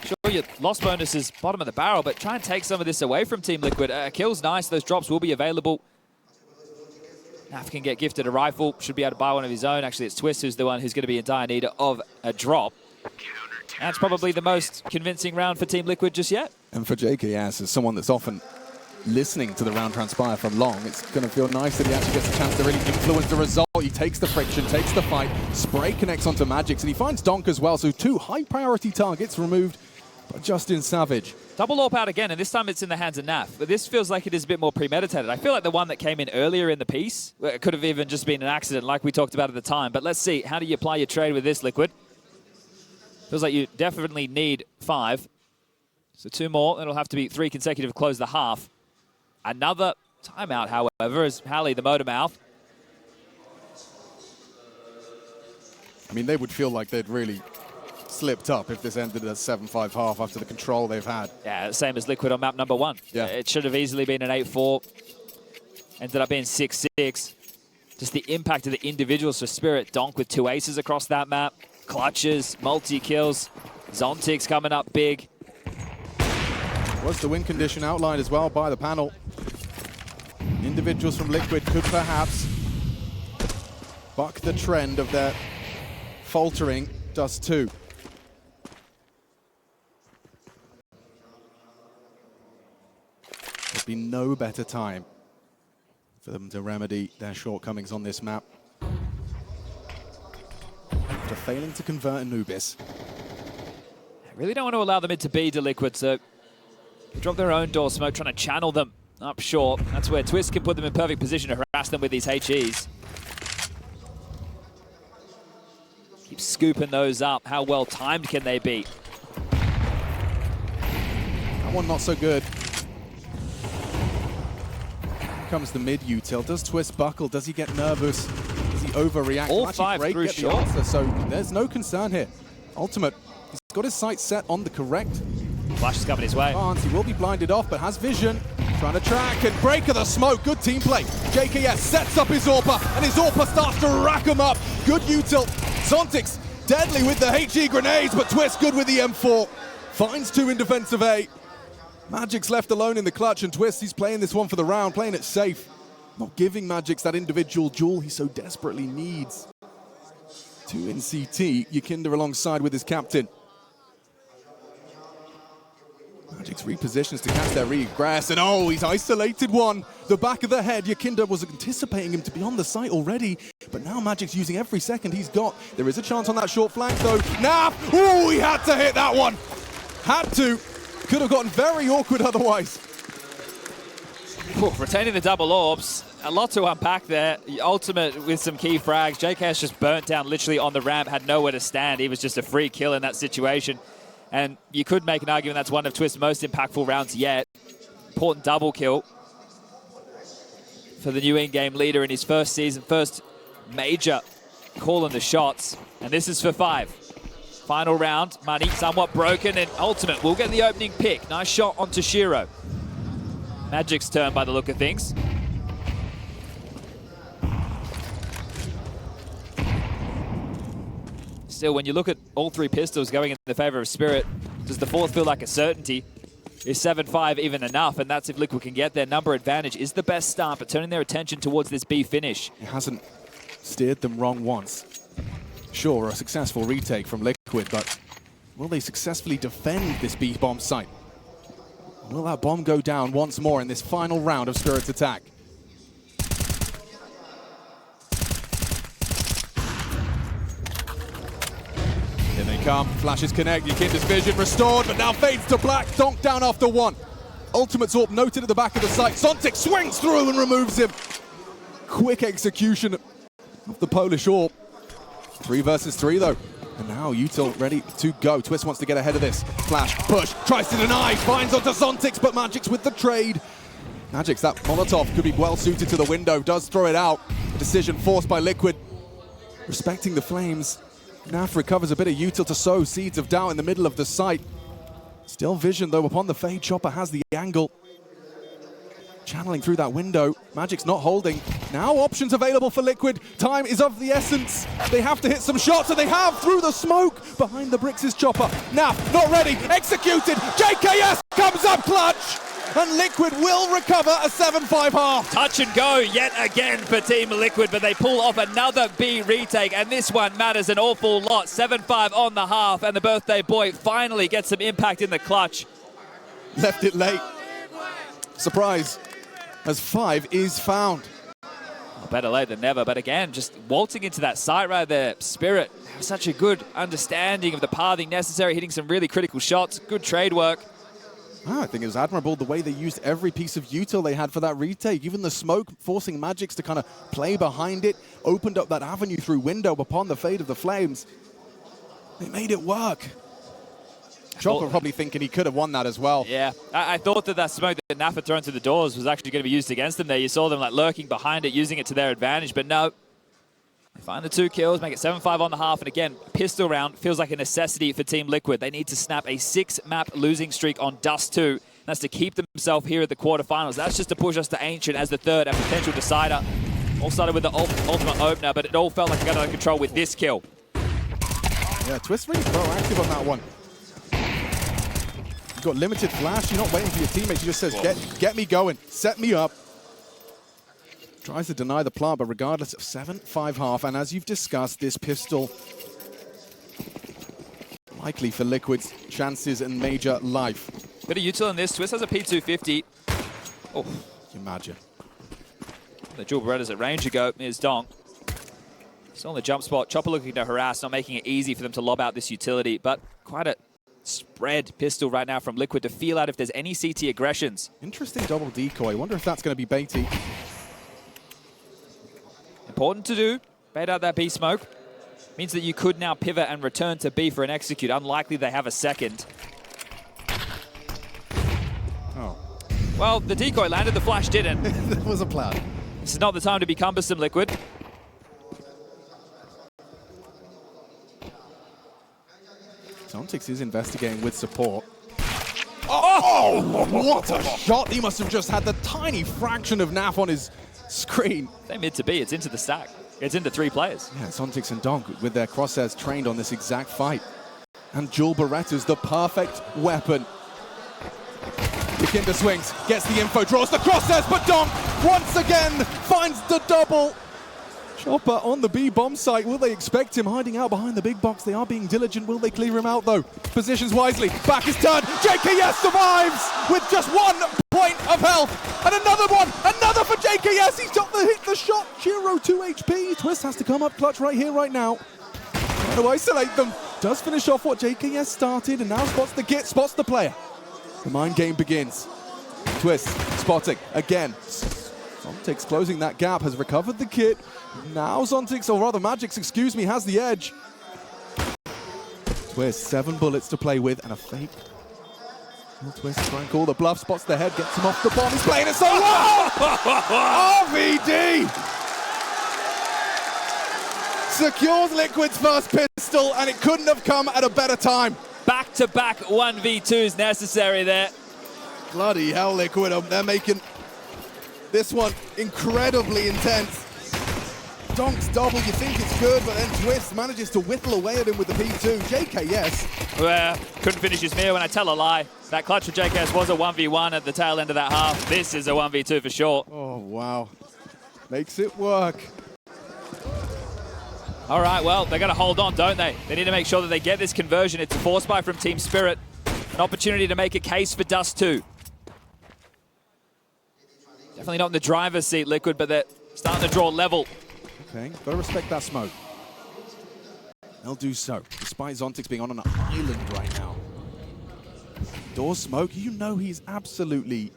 Sure, your loss bonus is bottom of the barrel, but try and take some of this away from Team Liquid. Kill's nice. Those drops will be available. Naf can get gifted a rifle. Should be able to buy one of his own. Actually, it's Twist who's the one who's going to be in dire need of a drop. That's probably the most convincing round for Team Liquid just yet. And for JKS, as someone that's often listening to the round transpire from long, it's going to feel nice that he actually gets a chance to really influence the result. He takes the friction, takes the fight. Spray connects onto Magix, and he finds Donk as well. So 2 high-priority targets removed by Justin Savage. Double AWP out again, and this time it's in the hands of Naf. But this feels like it is a bit more premeditated. I feel like the one that came in earlier in the piece, it could have even just been an accident like we talked about at the time. But let's see, how do you apply your trade with this, Liquid? Feels like you definitely need 5. So 2 more, it'll have to be 3 consecutive to close the half. Another timeout, however, as Hallie, the motor mouth. I mean, they would feel like they'd really slipped up if this ended at a 7-5 half after the control they've had. Yeah, same as Liquid on map number 1. Yeah. It should have easily been an 8-4. Ended up being 6-6. Just the impact of the individuals for Spirit. Donk with 2 aces across that map. Clutches, multi-kills. Zontix coming up big. Was the win condition outlined as well by the panel. Individuals from Liquid could perhaps buck the trend of their faltering Dust2. be no better time for them to remedy their shortcomings on this map. After failing to convert Anubis. I really don't want to allow the mid to be to Liquid, so they drop their own door smoke, trying to channel them up short. That's where Twist can put them in perfect position to harass them with these HEs. Keep scooping those up. How well timed can they be? That one not so good. Here comes the mid util. Does Twist buckle? Does he get nervous? Does he overreact? All five through short. So there's no concern here. Ultimate, he's got his sights set on the correct. Flash is coming his way. He will be blinded off, but has vision. Trying to track and break of the smoke. Good team play. JKS sets up his AWPer, and his AWPer starts to rack him up. Good util. Zontix deadly with the HE grenades, but Twist good with the M4. Finds two in defensive A. Magic's left alone in the clutch, and Twist, he's playing this one for the round, playing it safe. Not giving Magic's that individual duel he so desperately needs. Two in CT, Yakinda alongside with his captain. Magic's repositions to catch their regress, and oh, he's isolated one. The back of the head, Yakinda was anticipating him to be on the site already, but now Magic's using every second he's got. There is a chance on that short flank though. Naf, oh, he had to hit that one. Had to. Could have gotten very awkward otherwise. Ooh, retaining the double orbs. A lot to unpack there. Ultimate with some key frags. JKS just burnt down literally on the ramp, had nowhere to stand. He was just a free kill in that situation. And you could make an argument that's one of Twist's most impactful rounds yet. Important double kill for the new in-game leader in his first season, first major calling the shots. And this is for 5. Final round, money somewhat broken, and Ultimate will get the opening pick. Nice shot onto Shiro. Magic's turn by the look of things. Still, when you look at all 3 pistols going in the favor of Spirit, does the 4th feel like a certainty? Is 7-5 even enough? And that's if Liquid can get their number advantage. Is the best start, but turning their attention towards this B finish. It hasn't steered them wrong once. Sure, a successful retake from Liquid, but will they successfully defend this B bomb site? Will that bomb go down once more in this final round of Spirit's attack? Here they come, flashes connect, Yakinda's vision restored, but now fades to black, donked down after 1. Ultimate's AWP noted at the back of the site. Zontix swings through and removes him. Quick execution of the Polish AWP. 3 versus 3 though. And now util ready to go. Twist wants to get ahead of this. Flash, push, tries to deny, finds onto Zontix, but Magic's with the trade. Magic's that Molotov could be well suited to the window, does throw it out. A decision forced by Liquid. Respecting the flames. Naf recovers a bit of util to sow seeds of doubt in the middle of the site. Still vision though upon the fade. Chopper has the angle. Channeling through that window. Magic's not holding. Now options available for Liquid. Time is of the essence. They have to hit some shots, and they have through the smoke. Behind the bricks is Chopper. Naf, not ready. Executed. JKS comes up clutch. And Liquid will recover a 7-5 half. Touch and go yet again for Team Liquid, but they pull off another B retake, and this one matters an awful lot. 7-5 on the half, and the birthday boy finally gets some impact in the clutch. Left it late. Surprise, as 5 is found. Well, better late than never, but again, just waltzing into that site right there. Spirit has such a good understanding of the pathing necessary, hitting some really critical shots. Good trade work. I think it was admirable the way they used every piece of util they had for that retake. Even the smoke forcing Magic's to kind of play behind it, opened up that avenue through window upon the fade of the flames. They made it work. Chopper probably thinking he could have won that as well. Yeah, I thought that smoke that Naf had thrown to the doors was actually going to be used against them there. You saw them like lurking behind it, using it to their advantage, but no. They find the 2 kills, make it 7-5 on the half, and again, pistol round feels like a necessity for Team Liquid. They need to snap a 6-map losing streak on Dust2. That's to keep themselves here at the quarterfinals. That's just to push us to Ancient as the 3rd and potential decider. All started with the ultimate opener, but it all felt like it got under control with this kill. Yeah, Twist really proactive on that one. You've got limited flash, you're not waiting for your teammates, he just says, get me going, set me up. Tries to deny the plant, but regardless of 7-5 half, and as you've discussed, this pistol likely for Liquid's chances and major life. Bit of util in this. Twist has a P250. Oh, Can you imagine? the dual Berettas at range ago. Here's Donk. Still on the jump spot. Chopper looking to harass, not making it easy for them to lob out this utility, but quite a spread pistol right now from Liquid to feel out if there's any CT aggressions. Interesting double decoy. Wonder if that's going to be baity. Important to do. Bait out that B smoke. Means that you could now pivot and return to B for an execute. Unlikely they have a second. Oh. Well, the decoy landed, the flash didn't. That was a plan. This is not the time to be cumbersome, Liquid. Zontix is investigating with support. Oh, what a shot! He must have just had the tiny fraction of NAF on his screen. They mid to B, it's into the stack. It's into 3 players. Yeah, Zontix and Donk with their crosshairs trained on this exact fight. And Dual Beretta's the perfect weapon. Yakinda swings, gets the info, draws the crosshairs, but Donk once again finds the double. Chopper on the B bomb site. Will they expect him hiding out behind the big box? They are being diligent. Will they clear him out though? Positions wisely. Back is turned. JKS survives with just 1 point of health. And another one. Another for JKS. He's got the hit the shot. Chiro 2 HP. Twist has to come up clutch right here, right now. Trying to isolate them. Does finish off what JKS started and now spots the git, spots the player. The mind game begins. Twist spotting again. Zontix closing that gap, has recovered the kit. Now Zontix, or rather Magix, excuse me, has the edge. Twist, 7 bullets to play with and a fake. Will Twist try and call the bluff, spots the head, gets him off the bomb. He's playing it so well! RVD! Secures Liquid's first pistol, and it couldn't have come at a better time. Back-to-back 1v2s necessary there. Bloody hell, Liquid, they're making this one incredibly intense. Donk's double, you think it's good, but then Twist manages to whittle away at him with the P2. JKS. Well, couldn't finish his meal when I tell a lie. That clutch for JKS was a 1v1 at the tail end of that half. This is a 1v2 for sure. Oh, wow. Makes it work. All right, well, they got to hold on, don't they? They need to make sure that they get this conversion. It's a force buy from Team Spirit. An opportunity to make a case for Dust2. Definitely not in the driver's seat, Liquid, but they're starting to draw level. Okay, gotta respect that smoke. They'll do so, despite Zontix being on an island right now. Door smoke, you know he's absolutely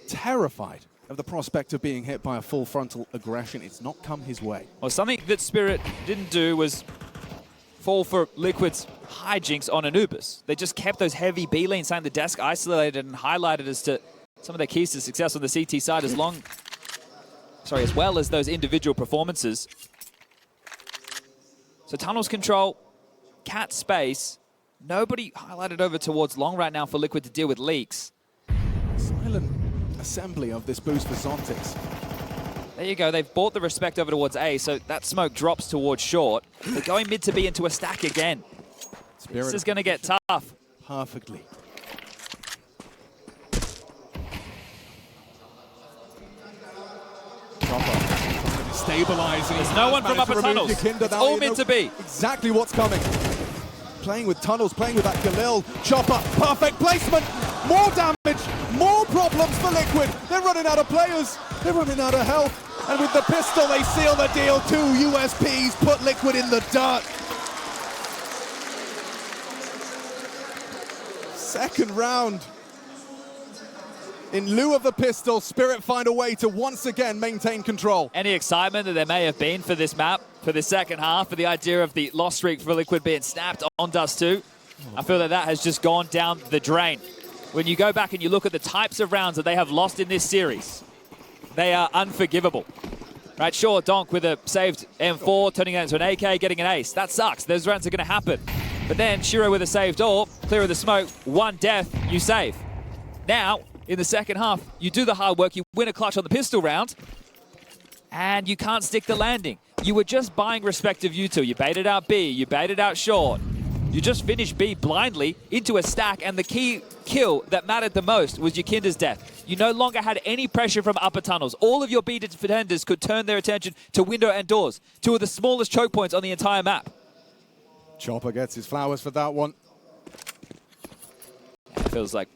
terrified of the prospect of being hit by a full frontal aggression. It's not come his way. Well, something that Spirit didn't do was fall for Liquid's hijinks on Anubis. They just kept those heavy B lanes behind the desk isolated and highlighted as to some of their keys to success on the CT side as well as those individual performances. So tunnels control, cat space, nobody highlighted over towards long right now for Liquid to deal with leaks. Silent assembly of this boost for Zontix. There you go, they've bought the respect over towards A, so that smoke drops towards short. They're going mid to B into a stack again. Spirit this is going to get tough. Perfectly. Stabilizing. There's no one from upper tunnels. It's all mid to B. Exactly what's coming. Playing with tunnels, playing with that Galil. Chopper, perfect placement. More damage, more problems for Liquid. They're running out of players. They're running out of health. And with the pistol, they seal the deal. 2 USPs put Liquid in the dirt. Second round. In lieu of the pistol, Spirit find a way to once again maintain control. Any excitement that there may have been for this map, for the second half, for the idea of the loss streak for Liquid being snapped on Dust2, I feel that that has just gone down the drain. When you go back and you look at the types of rounds that they have lost in this series, they are unforgivable. Right, sure, Donk with a saved M4, turning that into an AK, getting an ace. That sucks. Those rounds are going to happen. But then Shiro with a saved AWP, clear of the smoke, 1 death, you save. Now, in the second half, you do the hard work, you win a clutch on the pistol round, and you can't stick the landing. You were just buying respect of you two. You baited out B, you baited out short. You just finished B blindly into a stack, and the key kill that mattered the most was Yakinda's death. You no longer had any pressure from upper tunnels. All of your B defenders could turn their attention to window and doors, 2 of the smallest choke points on the entire map. Chopper gets his flowers for that one. It feels like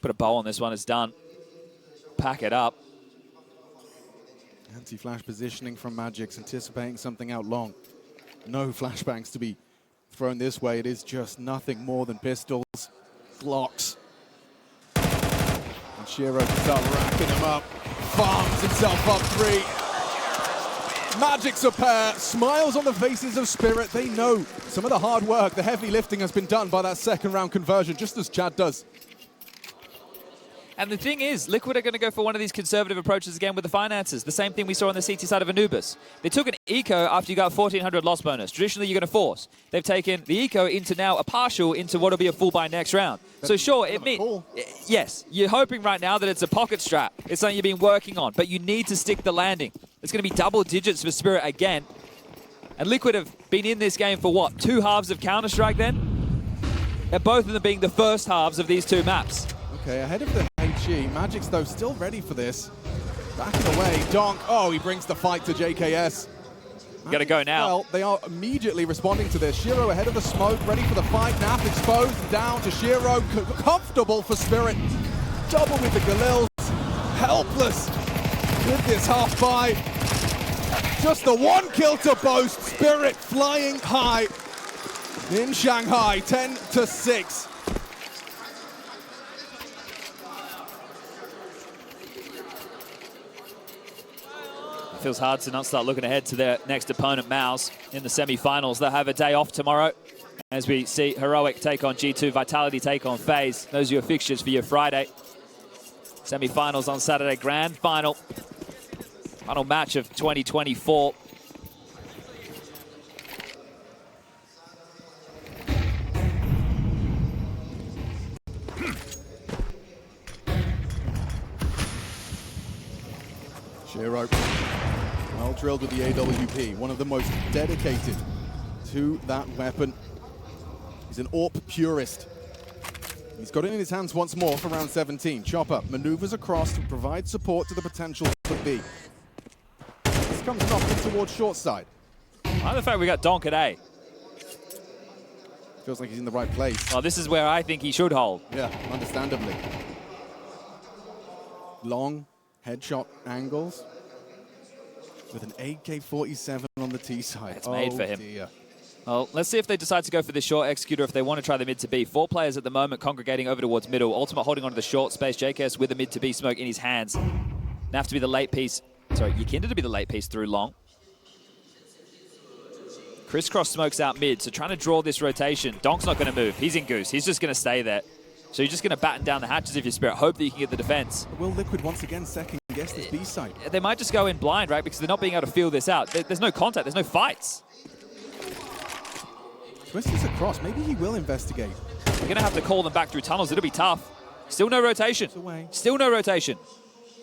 put a bow on this one, it's done. pack it up. Anti-flash positioning from Magic's, anticipating something out long. No flashbangs to be thrown this way. It is just nothing more than pistols, Glocks. And Shiro can start racking them up. Farms himself up 3. Magic's a pair. Smiles on the faces of Spirit. They know some of the hard work, the heavy lifting has been done by that second round conversion, just as Chad does. And the thing is, Liquid are going to go for one of these conservative approaches again with the finances. The same thing we saw on the CT side of Anubis. They took an eco after you got 1,400 loss bonus. Traditionally, you're going to force. They've taken the eco into now a partial into what will be a full buy next round. So sure, yes, you're hoping right now that it's a pocket strat. It's something you've been working on, but you need to stick the landing. It's going to be double digits for Spirit again. And Liquid have been in this game for what, 2 halves of Counter-Strike then? And both of them being the first halves of these 2 maps. Okay, ahead of the HE. Magic's, though, still ready for this. Backing away. Donk. Oh, he brings the fight to JKS. Got to go now. Well, they are immediately responding to this. Shiro ahead of the smoke, ready for the fight. Naf exposed, down to Shiro. Comfortable for Spirit. Double with the Galils. Helpless with this half buy. Just the 1 kill to boast. Spirit flying high in Shanghai, 10-6. Feels hard to not start looking ahead to their next opponent, MOUZ, in the semi-finals. They'll have a day off tomorrow as we see Heroic take on G2, Vitality take on FaZe. Those are your fixtures for your Friday. Semi-finals on Saturday, grand final. Final match of 2024. Shiro, well drilled with the AWP, one of the most dedicated to that weapon. He's an AWP purist. He's got it in his hands once more for round 17. Chopper maneuvers across to provide support to the potential for B. This comes knocking towards short side. I like the fact we got Donk at A. Feels like he's in the right place. Oh, this is where I think he should hold. Yeah, understandably. Long headshot angles with an AK-47 on the T side. It's made for him. Dear. Well, let's see if they decide to go for the short executor, if they want to try the mid to B. 4 players at the moment congregating over towards middle. Ultimate holding onto the short space. JKS with the mid to B smoke in his hands. Naf to be the late piece. Sorry, Yakinda to be the late piece through long. Crisscross smokes out mid, so trying to draw this rotation. Donk's not going to move. He's in Goose. He's just going to stay there. So you're just going to batten down the hatches if you're Spirit. Hope that you can get the defense. Will Liquid once again second guess this B side? They might just go in blind, right? Because they're not being able to feel this out. There's no contact. There's no fights. Twist is across. Maybe he will investigate. You're going to have to call them back through tunnels. It'll be tough. Still no rotation. Still no rotation.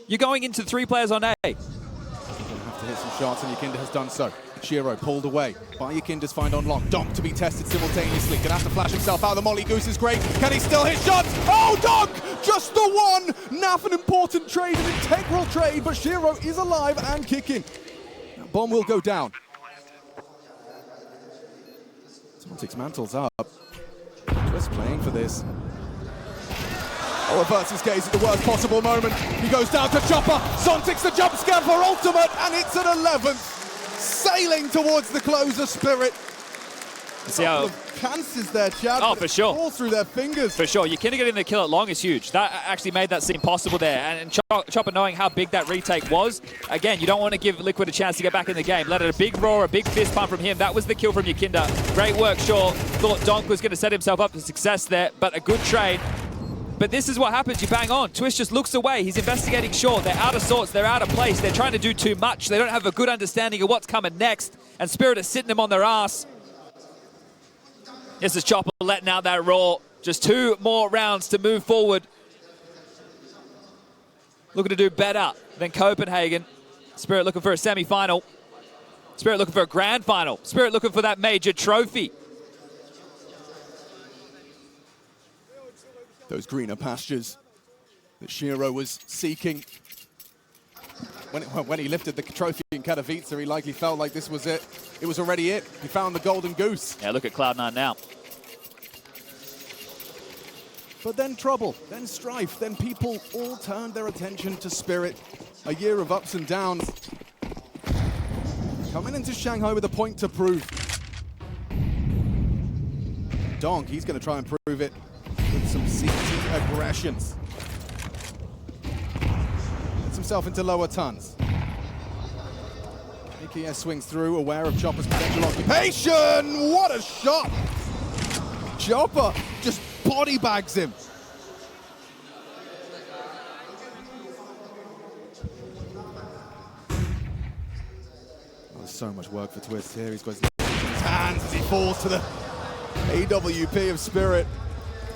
You're going into 3 players on A. He's going to have to hit some shots, and Yakinda has done so. Shiro pulled away by Yakinda's find on long. Donk to be tested simultaneously. Gonna have to flash himself out. The Molly Goose is great. Can he still hit shots? Oh, Donk! Just the one! Naf, an important trade, an integral trade, but Shiro is alive and kicking. That bomb will go down. Zontic's mantles up. Just playing for this. Oh, reverse his gaze at the worst possible moment. He goes down to Chopper. Zontic's the jump scare for ultimate, and it's an 11th. Sailing towards the closer, Spirit. See how chances there, Chad. Oh, for sure. All through their fingers. For sure. Yakinda getting the kill at long is huge. That actually made that seem possible there. And Chopper knowing how big that retake was. Again, you don't want to give Liquid a chance to get back in the game. Let it a big roar, a big fist pump from him. That was the kill from Yakinda. Great work, Shaw. Thought Donk was going to set himself up for success there, but a good trade. But this is what happens. You bang on. Twist just looks away. He's investigating short. They're out of sorts. They're out of place. They're trying to do too much. They don't have a good understanding of what's coming next. And Spirit is sitting them on their ass. This is Chopper letting out that roar. Just 2 more rounds to move forward. Looking to do better than Copenhagen. Spirit looking for a semi-final. Spirit looking for a grand final. Spirit looking for that major trophy. Those greener pastures that Shiro was seeking. When he lifted the trophy in Katowice, he likely felt like this was it. It was already it. He found the golden goose. Yeah, look at Cloud9 now. But then trouble, then strife, then people all turned their attention to Spirit. A year of ups and downs. Coming into Shanghai with a point to prove. Donk, he's going to try and prove it with some CT aggressions. Gets himself into lower tons. AKS swings through, aware of Chopper's potential occupation. What a shot! Chopper just body bags him. There's so much work for Twist here. He's got his hands as he falls to the AWP of Spirit.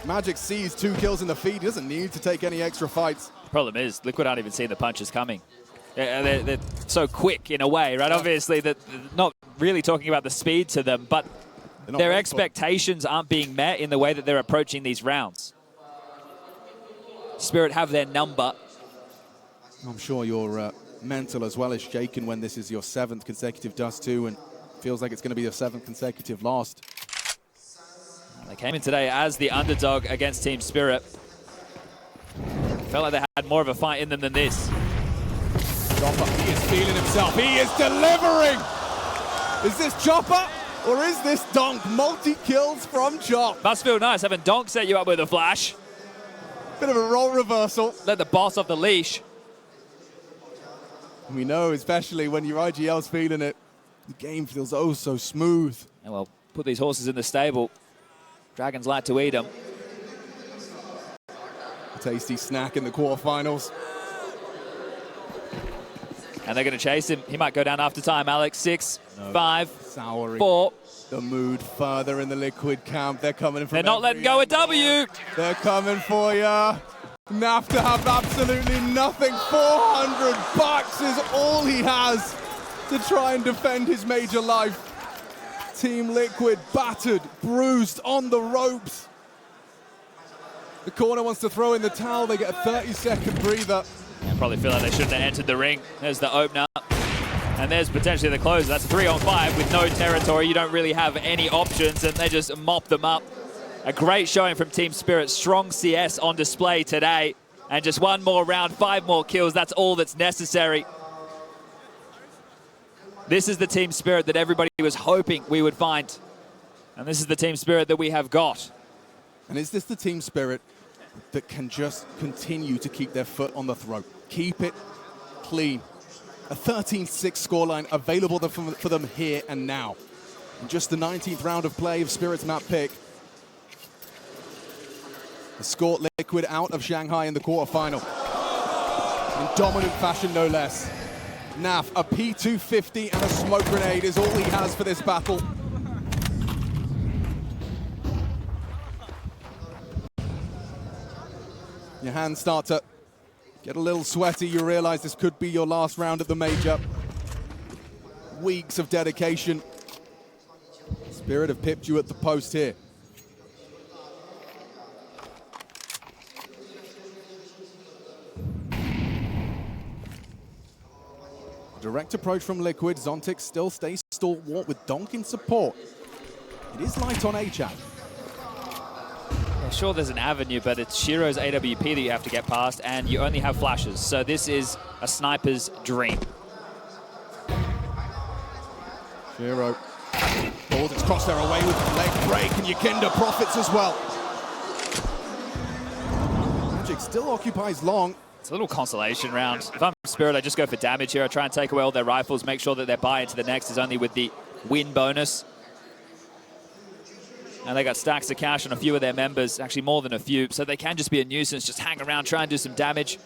Magic sees 2 kills in the feed. He doesn't need to take any extra fights. The problem is, Liquid aren't even seeing the punches coming. They're so quick in a way, right? Obviously, that not really talking about the speed to them, but their expectations aren't being met in the way that they're approaching these rounds. Spirit have their number. I'm sure your mental as well is shaken when this is your 7th consecutive Dust2 and feels like it's going to be your 7th consecutive loss. They came in today as the underdog against Team Spirit. Felt like they had more of a fight in them than this. Chopper, he is feeling himself. He is delivering! Is this Chopper or is this Donk? Multi-kills from Chop. Must feel nice having Donk set you up with a flash. Bit of a role reversal. Let the boss off the leash. We know, especially when your IGL's feeling it, the game feels oh so smooth. And well, put these horses in the stable. Dragons like to eat them. A tasty snack in the quarterfinals. And they're going to chase him. He might go down after time, Alex. 6, 5, Souring 4. The mood further in the Liquid camp. They're coming from They're not letting go a W. They're coming for ya. Naf to have absolutely nothing. 400 bucks is all he has to try and defend his major life. Team Liquid battered, bruised, on the ropes. The corner wants to throw in the towel. They get a 30-second breather. I probably feel like they shouldn't have entered the ring. There's the opener. And there's potentially the closer. That's a 3-on-5 with no territory. You don't really have any options, and they just mop them up. A great showing from Team Spirit. Strong CS on display today. And just one more round, 5 more kills. That's all that's necessary. This is the Team Spirit that everybody was hoping we would find. And this is the Team Spirit that we have got. And is this the Team Spirit that can just continue to keep their foot on the throat? Keep it clean. A 13-6 scoreline available for them here and now. In just the 19th round of play of Spirit's map pick. Escort Liquid out of Shanghai in the quarterfinal. In dominant fashion, no less. Naf, a P250 and a smoke grenade is all he has for this battle. Your hands start to get a little sweaty. You realize this could be your last round at the major. Weeks of dedication. Spirit have pipped you at the post here. Direct approach from Liquid. Zontic still stays stalwart with Donk in support. It is light on A-Chat. Yeah, sure, there's an avenue, but it's Shiro's AWP that you have to get past, and you only have flashes. So this is a sniper's dream. Shiro. Balls, it's crossed their away with the leg break, and Yakinda profits as well. Magic still occupies long. It's a little consolation round. If I'm Spirit, I just go for damage here. I try and take away all their rifles, make sure that their buy into the next is only with the win bonus. And they got stacks of cash on a few of their members, actually more than a few, so they can just be a nuisance, just hang around, try and do some damage.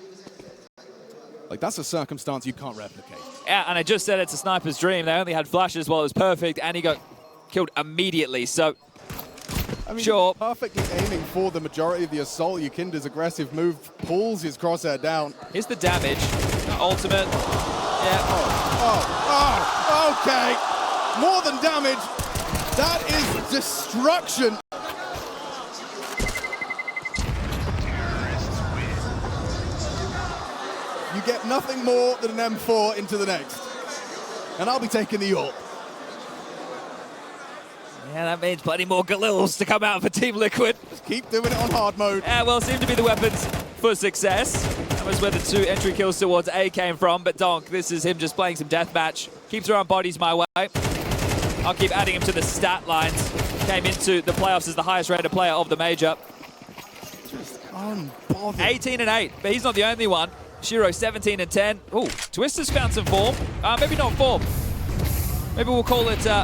Like, that's a circumstance you can't replicate. Yeah, and I just said it's a sniper's dream. They only had flashes while it was perfect, and he got killed immediately, so I mean, sure. Perfectly aiming for the majority of the assault. Yakinda's aggressive move pulls his crosshair down. Here's the damage. Ultimate. Yeah. Okay. More than damage. That is destruction. You get nothing more than an M4 into the next. And I'll be taking the AWP. Yeah, that means plenty more Galils to come out for Team Liquid. Just keep doing it on hard mode. Yeah, well, seem to be the weapons for success. That was where the 2 entry kills towards A came from, but Donk, this is him just playing some deathmatch. Keep throwing bodies my way. I'll keep adding him to the stat lines. Came into the playoffs as the highest rated player of the major. Just unbothered. 18 and 8, but he's not the only one. Shiro 17 and 10. Ooh, Twister's found some form. Maybe not form. Maybe we'll call it a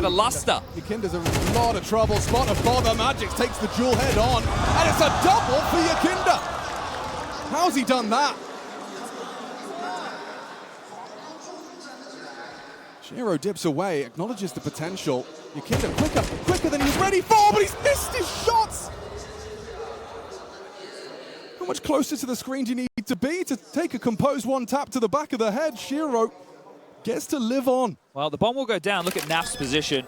luster. Yakinda's in a lot of trouble. Spot of bother. Magix takes the duel head on, and it's a double for Yakinda. How's he done that? Shiro dips away, acknowledges the potential. Yakinda quicker than he was ready for, but he's missed his shots. How much closer to the screen do you need to be to take a composed one tap to the back of the head? Shiro gets to live on. Well, the bomb will go down. Look at Naf's position.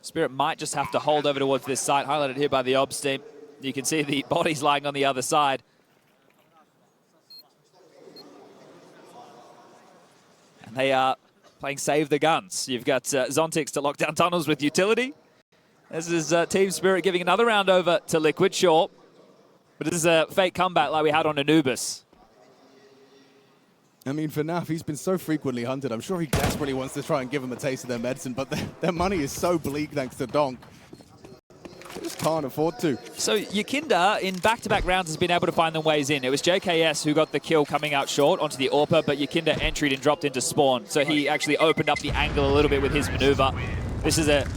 Spirit might just have to hold over towards this side, highlighted here by the Obs team. You can see the bodies lying on the other side. And they are playing Save the Guns. You've got Zontix to lock down tunnels with utility. This is Team Spirit giving another round over to Liquid, sure. But this is a fake comeback like we had on Anubis. I mean, for Naf, he's been so frequently hunted. I'm sure he desperately wants to try and give him a taste of their medicine, but their money is so bleak thanks to Donk. They just can't afford to. So Yakinda, in back-to-back rounds, has been able to find them ways in. It was JKS who got the kill coming out short onto the AWPer, but Yakinda entered and dropped into spawn. So he actually opened up the angle a little bit with his maneuver. This is a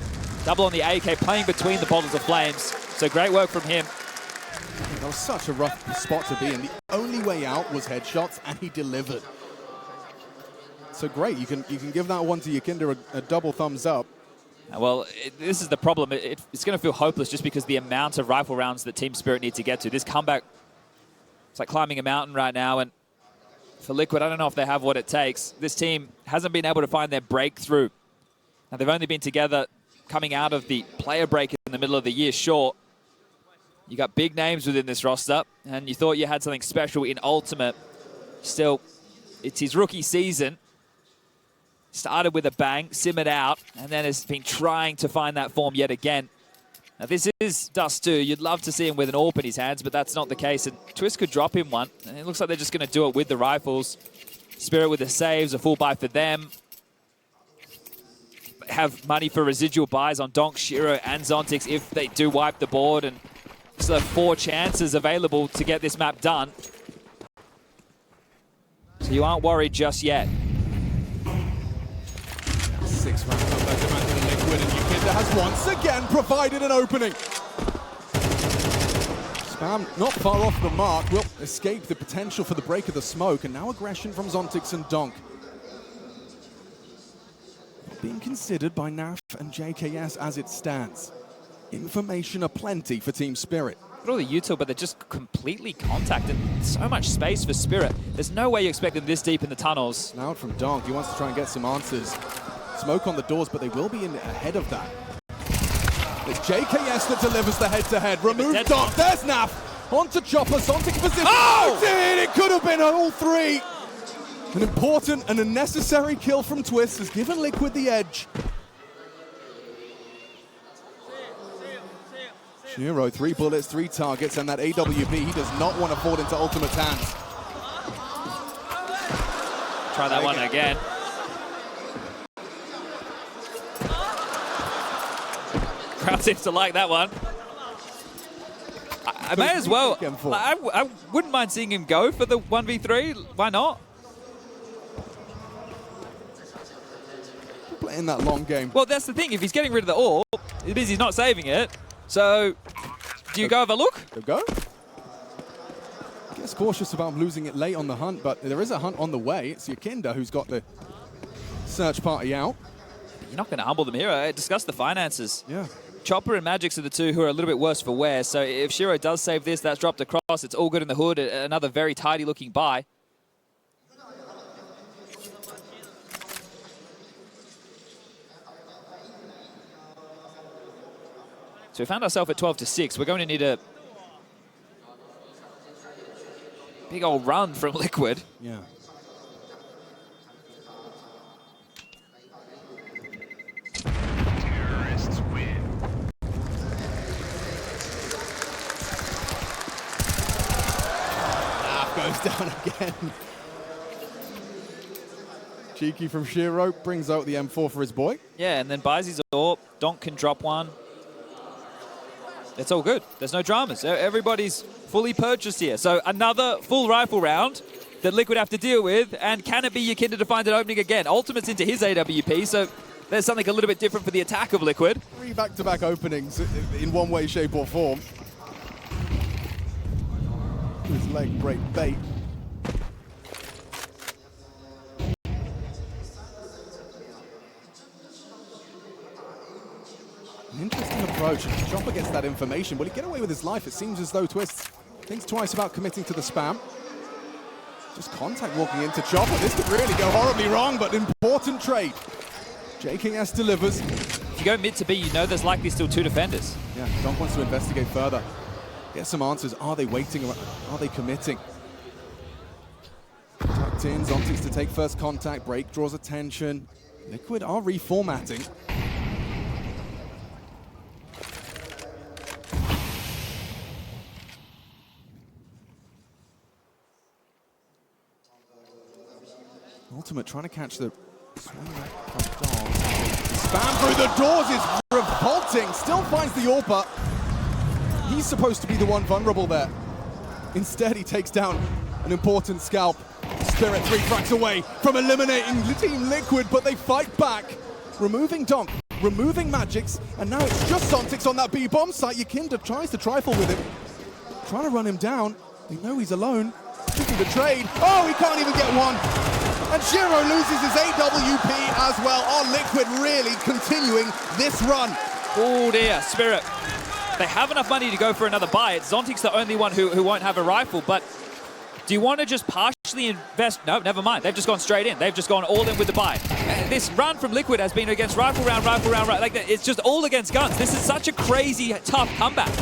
double on the AK, playing between the bottles of flames. So great work from him. That was such a rough spot to be in. The only way out was headshots, and he delivered. So great, you can give that one to Yakinda a double thumbs up. Well, this is the problem. It's going to feel hopeless just because the amount of rifle rounds that Team Spirit need to get to. This comeback, it's like climbing a mountain right now. And for Liquid, I don't know if they have what it takes. This team hasn't been able to find their breakthrough. Now, they've only been together coming out of the player break in the middle of the year, sure. You got big names within this roster, and you thought you had something special in Ultimate. Still, it's his rookie season. Started with a bang, simmered out, and then has been trying to find that form yet again. Now, this is Dust2. You'd love to see him with an AWP in his hands, but that's not the case. And Twist could drop him one, and it looks like they're just going to do it with the rifles. Spirit with the saves, a full buy for them. Have money for residual buys on Donk, Shiro, and Zontix if they do wipe the board, and still have 4 chances available to get this map done. So you aren't worried just yet. 6 rounds of that demand to Liquid, and Yakinda has once again provided an opening. Spam not far off the mark, will escape the potential for the break of the smoke, and now aggression from Zontix and Donk. Being considered by Naf and JKS as it stands. Information aplenty for Team Spirit. Look at all the util, but they're just completely contacted. So much space for Spirit. There's no way you expect them this deep in the tunnels. Now from Donk, he wants to try and get some answers. Smoke on the doors, but they will be in ahead of that. It's JKS that delivers the head-to-head. Remove Donk. There's Naf. Onto Chopper. Zontix position. Oh! It could have been all 3. An important and a necessary kill from Twist has given Liquid the edge. Shiro, 3 bullets, 3 targets, and that AWP, he does not want to fall into Ultimate's hands. Try that one again. Crowd seems to like that one. I may as well. I wouldn't mind seeing him go for the 1v3. Why not? Playing that long game. Well, that's the thing. If he's getting rid of the AWP, it means he's not saving it. So, do you go have a look? Go. Gets cautious about losing it late on the hunt, but there is a hunt on the way. It's Yakinda who's got the search party out. You're not going to humble them here. I discussed the finances. Yeah. Chopper and Magix are the 2 who are a little bit worse for wear. So if Shiro does save this, that's dropped across. It's all good in the hood. Another very tidy looking buy. So we found ourselves at 12-6. We're going to need a big old run from Liquid. Yeah. goes down again. Cheeky from Shiro brings out the M4 for his boy. Yeah, and then buys his AWP. Donk can drop one. It's all good. There's no dramas. Everybody's fully purchased here. So another full rifle round that Liquid have to deal with. And can it be Yakinda to find an opening again? Ultimate's into his AWP, so there's something a little bit different for the attack of Liquid. 3 back-to-back openings in one way, shape, or form. His leg break bait. An interesting approach. Chopper gets that information. Will he get away with his life? It seems as though Twist thinks twice about committing to the spam. Just contact walking into Chopper. This could really go horribly wrong, but important trade. JKS delivers. If you go mid to B, you know there's likely still 2 defenders. Yeah, Donk wants to investigate further. Get some answers. Are they waiting? Are they committing? Tucked in, Zontix to take first contact. Break draws attention. Liquid are reformatting. Ultimate trying to catch the swing from Dom. Spam through the doors is revolting. Still finds the AWP. He's supposed to be the one vulnerable there. Instead, he takes down an important scalp. Spirit 3 cracks away from eliminating Team Liquid, but they fight back. Removing Donk, removing Magix, and now it's just Zontix on that B-bomb site. Yakinda tries to trifle with him. Trying to run him down. They know he's alone. Looking to trade. Oh, he can't even get one. And Shiro loses his AWP as well. Are Liquid really continuing this run? Oh dear, Spirit. They have enough money to go for another buy. It's Zontic's the only one who won't have a rifle, but do you want to just partially invest? No, never mind. They've just gone straight in. They've just gone all in with the buy. This run from Liquid has been against rifle round, like that. It's just all against guns. This is such a crazy, tough comeback.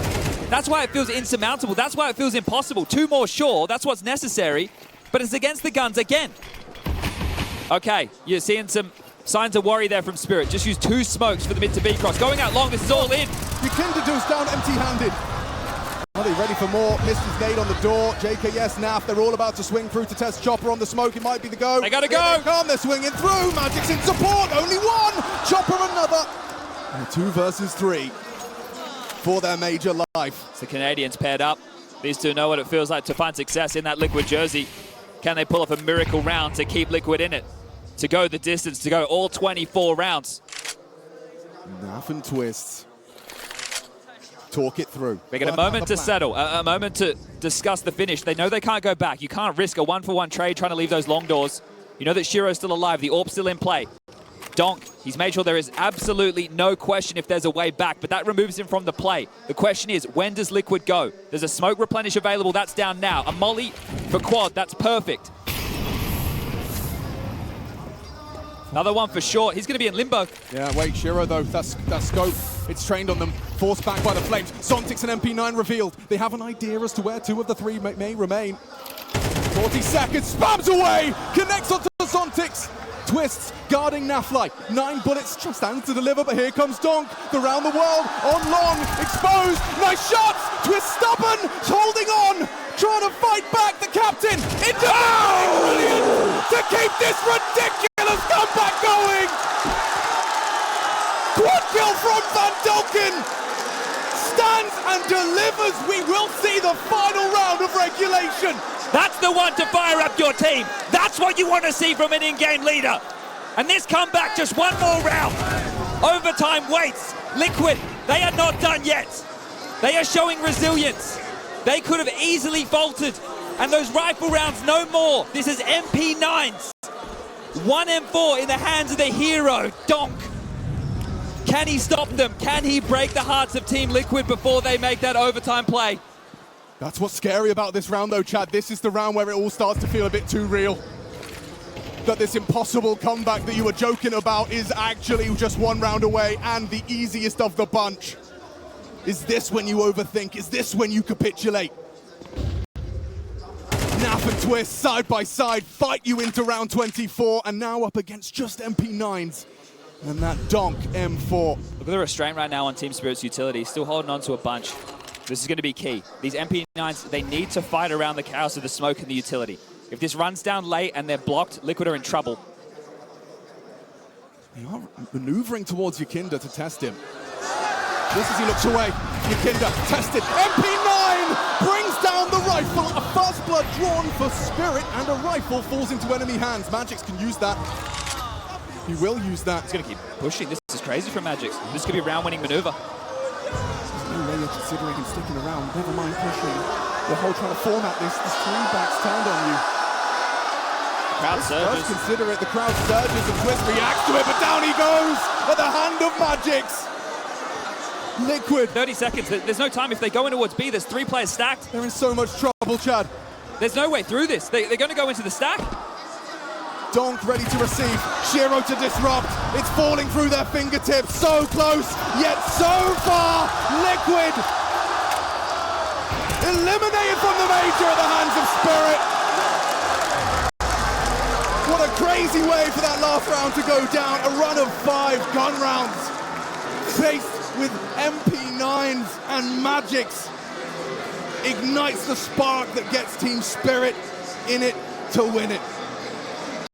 That's why it feels insurmountable. That's why it feels impossible. 2 more, sure, that's what's necessary, but it's against the guns again. Okay, you're seeing some signs of worry there from Spirit. Just use 2 smokes for the mid to B cross. Going out long, this is all in. Yakinda goes down empty-handed. Are they ready for more? Misty's nade on the door. JKS, NAF, they're all about to swing through to test Chopper on the smoke. It might be the go. They gotta go. Here they come, they're swinging through. Magic's in support, only 1. Chopper another. And 2 versus 3 for their major life. It's the Canadians paired up. These two know what it feels like to find success in that Liquid jersey. Can they pull off a miracle round to keep Liquid in it? To go the distance, to go all 24 rounds. NAF and Twist. Talk it through. They get a moment to settle, a moment to discuss the finish. They know they can't go back. You can't risk a 1-for-1 trade trying to leave those long doors. You know that Shiro's still alive, the AWP's still in play. Donk, he's made sure there is absolutely no question if there's a way back, but that removes him from the play. The question is, when does Liquid go? There's a smoke replenish available, that's down now. A molly for quad, that's perfect. Another one for short. He's going to be in limbo. Yeah, wait, Shiro, though, that's scope. It's trained on them. Forced back by the flames. Zontix and MP9 revealed. They have an idea as to where 2 of the 3 may remain. 40 seconds. Spams away. Connects onto Zontix. Twists, guarding Nafly. 9 bullets, just stands to deliver, but here comes Donk. The round the world, on long, exposed. Nice shots. Twist stubborn, holding on. Trying to fight back, the captain. Into brilliant to keep this ridiculous comeback going. Quad kill from Van Dolken. Stands and delivers. We will see the final round of regulation. That's the one to fire up your team. That's what you want to see from an in-game leader. And this comeback, just 1 more round. Overtime waits. Liquid, they are not done yet. They are showing resilience. They could have easily faltered. And those rifle rounds, no more. This is MP9s. 1 M4 in the hands of the hero, Donk. Can he stop them? Can he break the hearts of Team Liquid before they make that overtime play? That's what's scary about this round, though, Chad. This is the round where it all starts to feel a bit too real. That this impossible comeback that you were joking about is actually just 1 round away and the easiest of the bunch. Is this when you overthink? Is this when you capitulate? Naf and Twist, side by side, fight you into round 24, and now up against just MP9s. And that Donk M4. Look at the restraint right now on Team Spirit's utility. Still holding on to a bunch. This is going to be key. These MP9s, they need to fight around the chaos of the smoke and the utility. If this runs down late and they're blocked, Liquid are in trouble. They are maneuvering towards Yakinda to test him. Just as he looks away, Yakinda tested. MP9 brings down the rifle. A first blood drawn for Spirit, and a rifle falls into enemy hands. Magix can use that. He will use that. He's going to keep pushing. This is crazy from Magix. This could be a round-winning maneuver. There's no way you're considering him sticking around. Never mind pushing. The whole trying to format this. This three backs turned on you. Crowd surges. Does consider it. The crowd surges and Twist reacts to it, but down he goes at the hand of Magix. Liquid. 30 seconds. There's no time. If they go in towards B, there's 3 players stacked. They're in so much trouble, Chad. There's no way through this. They're going to go into the stack. Donk ready to receive. Shiro to disrupt. It's falling through their fingertips. So close, yet so far. Liquid eliminated from the major at the hands of Spirit. What a crazy way for that last round to go down. A run of 5 gun rounds. Faced with MP9s and Magix. Ignites the spark that gets Team Spirit in it to win it.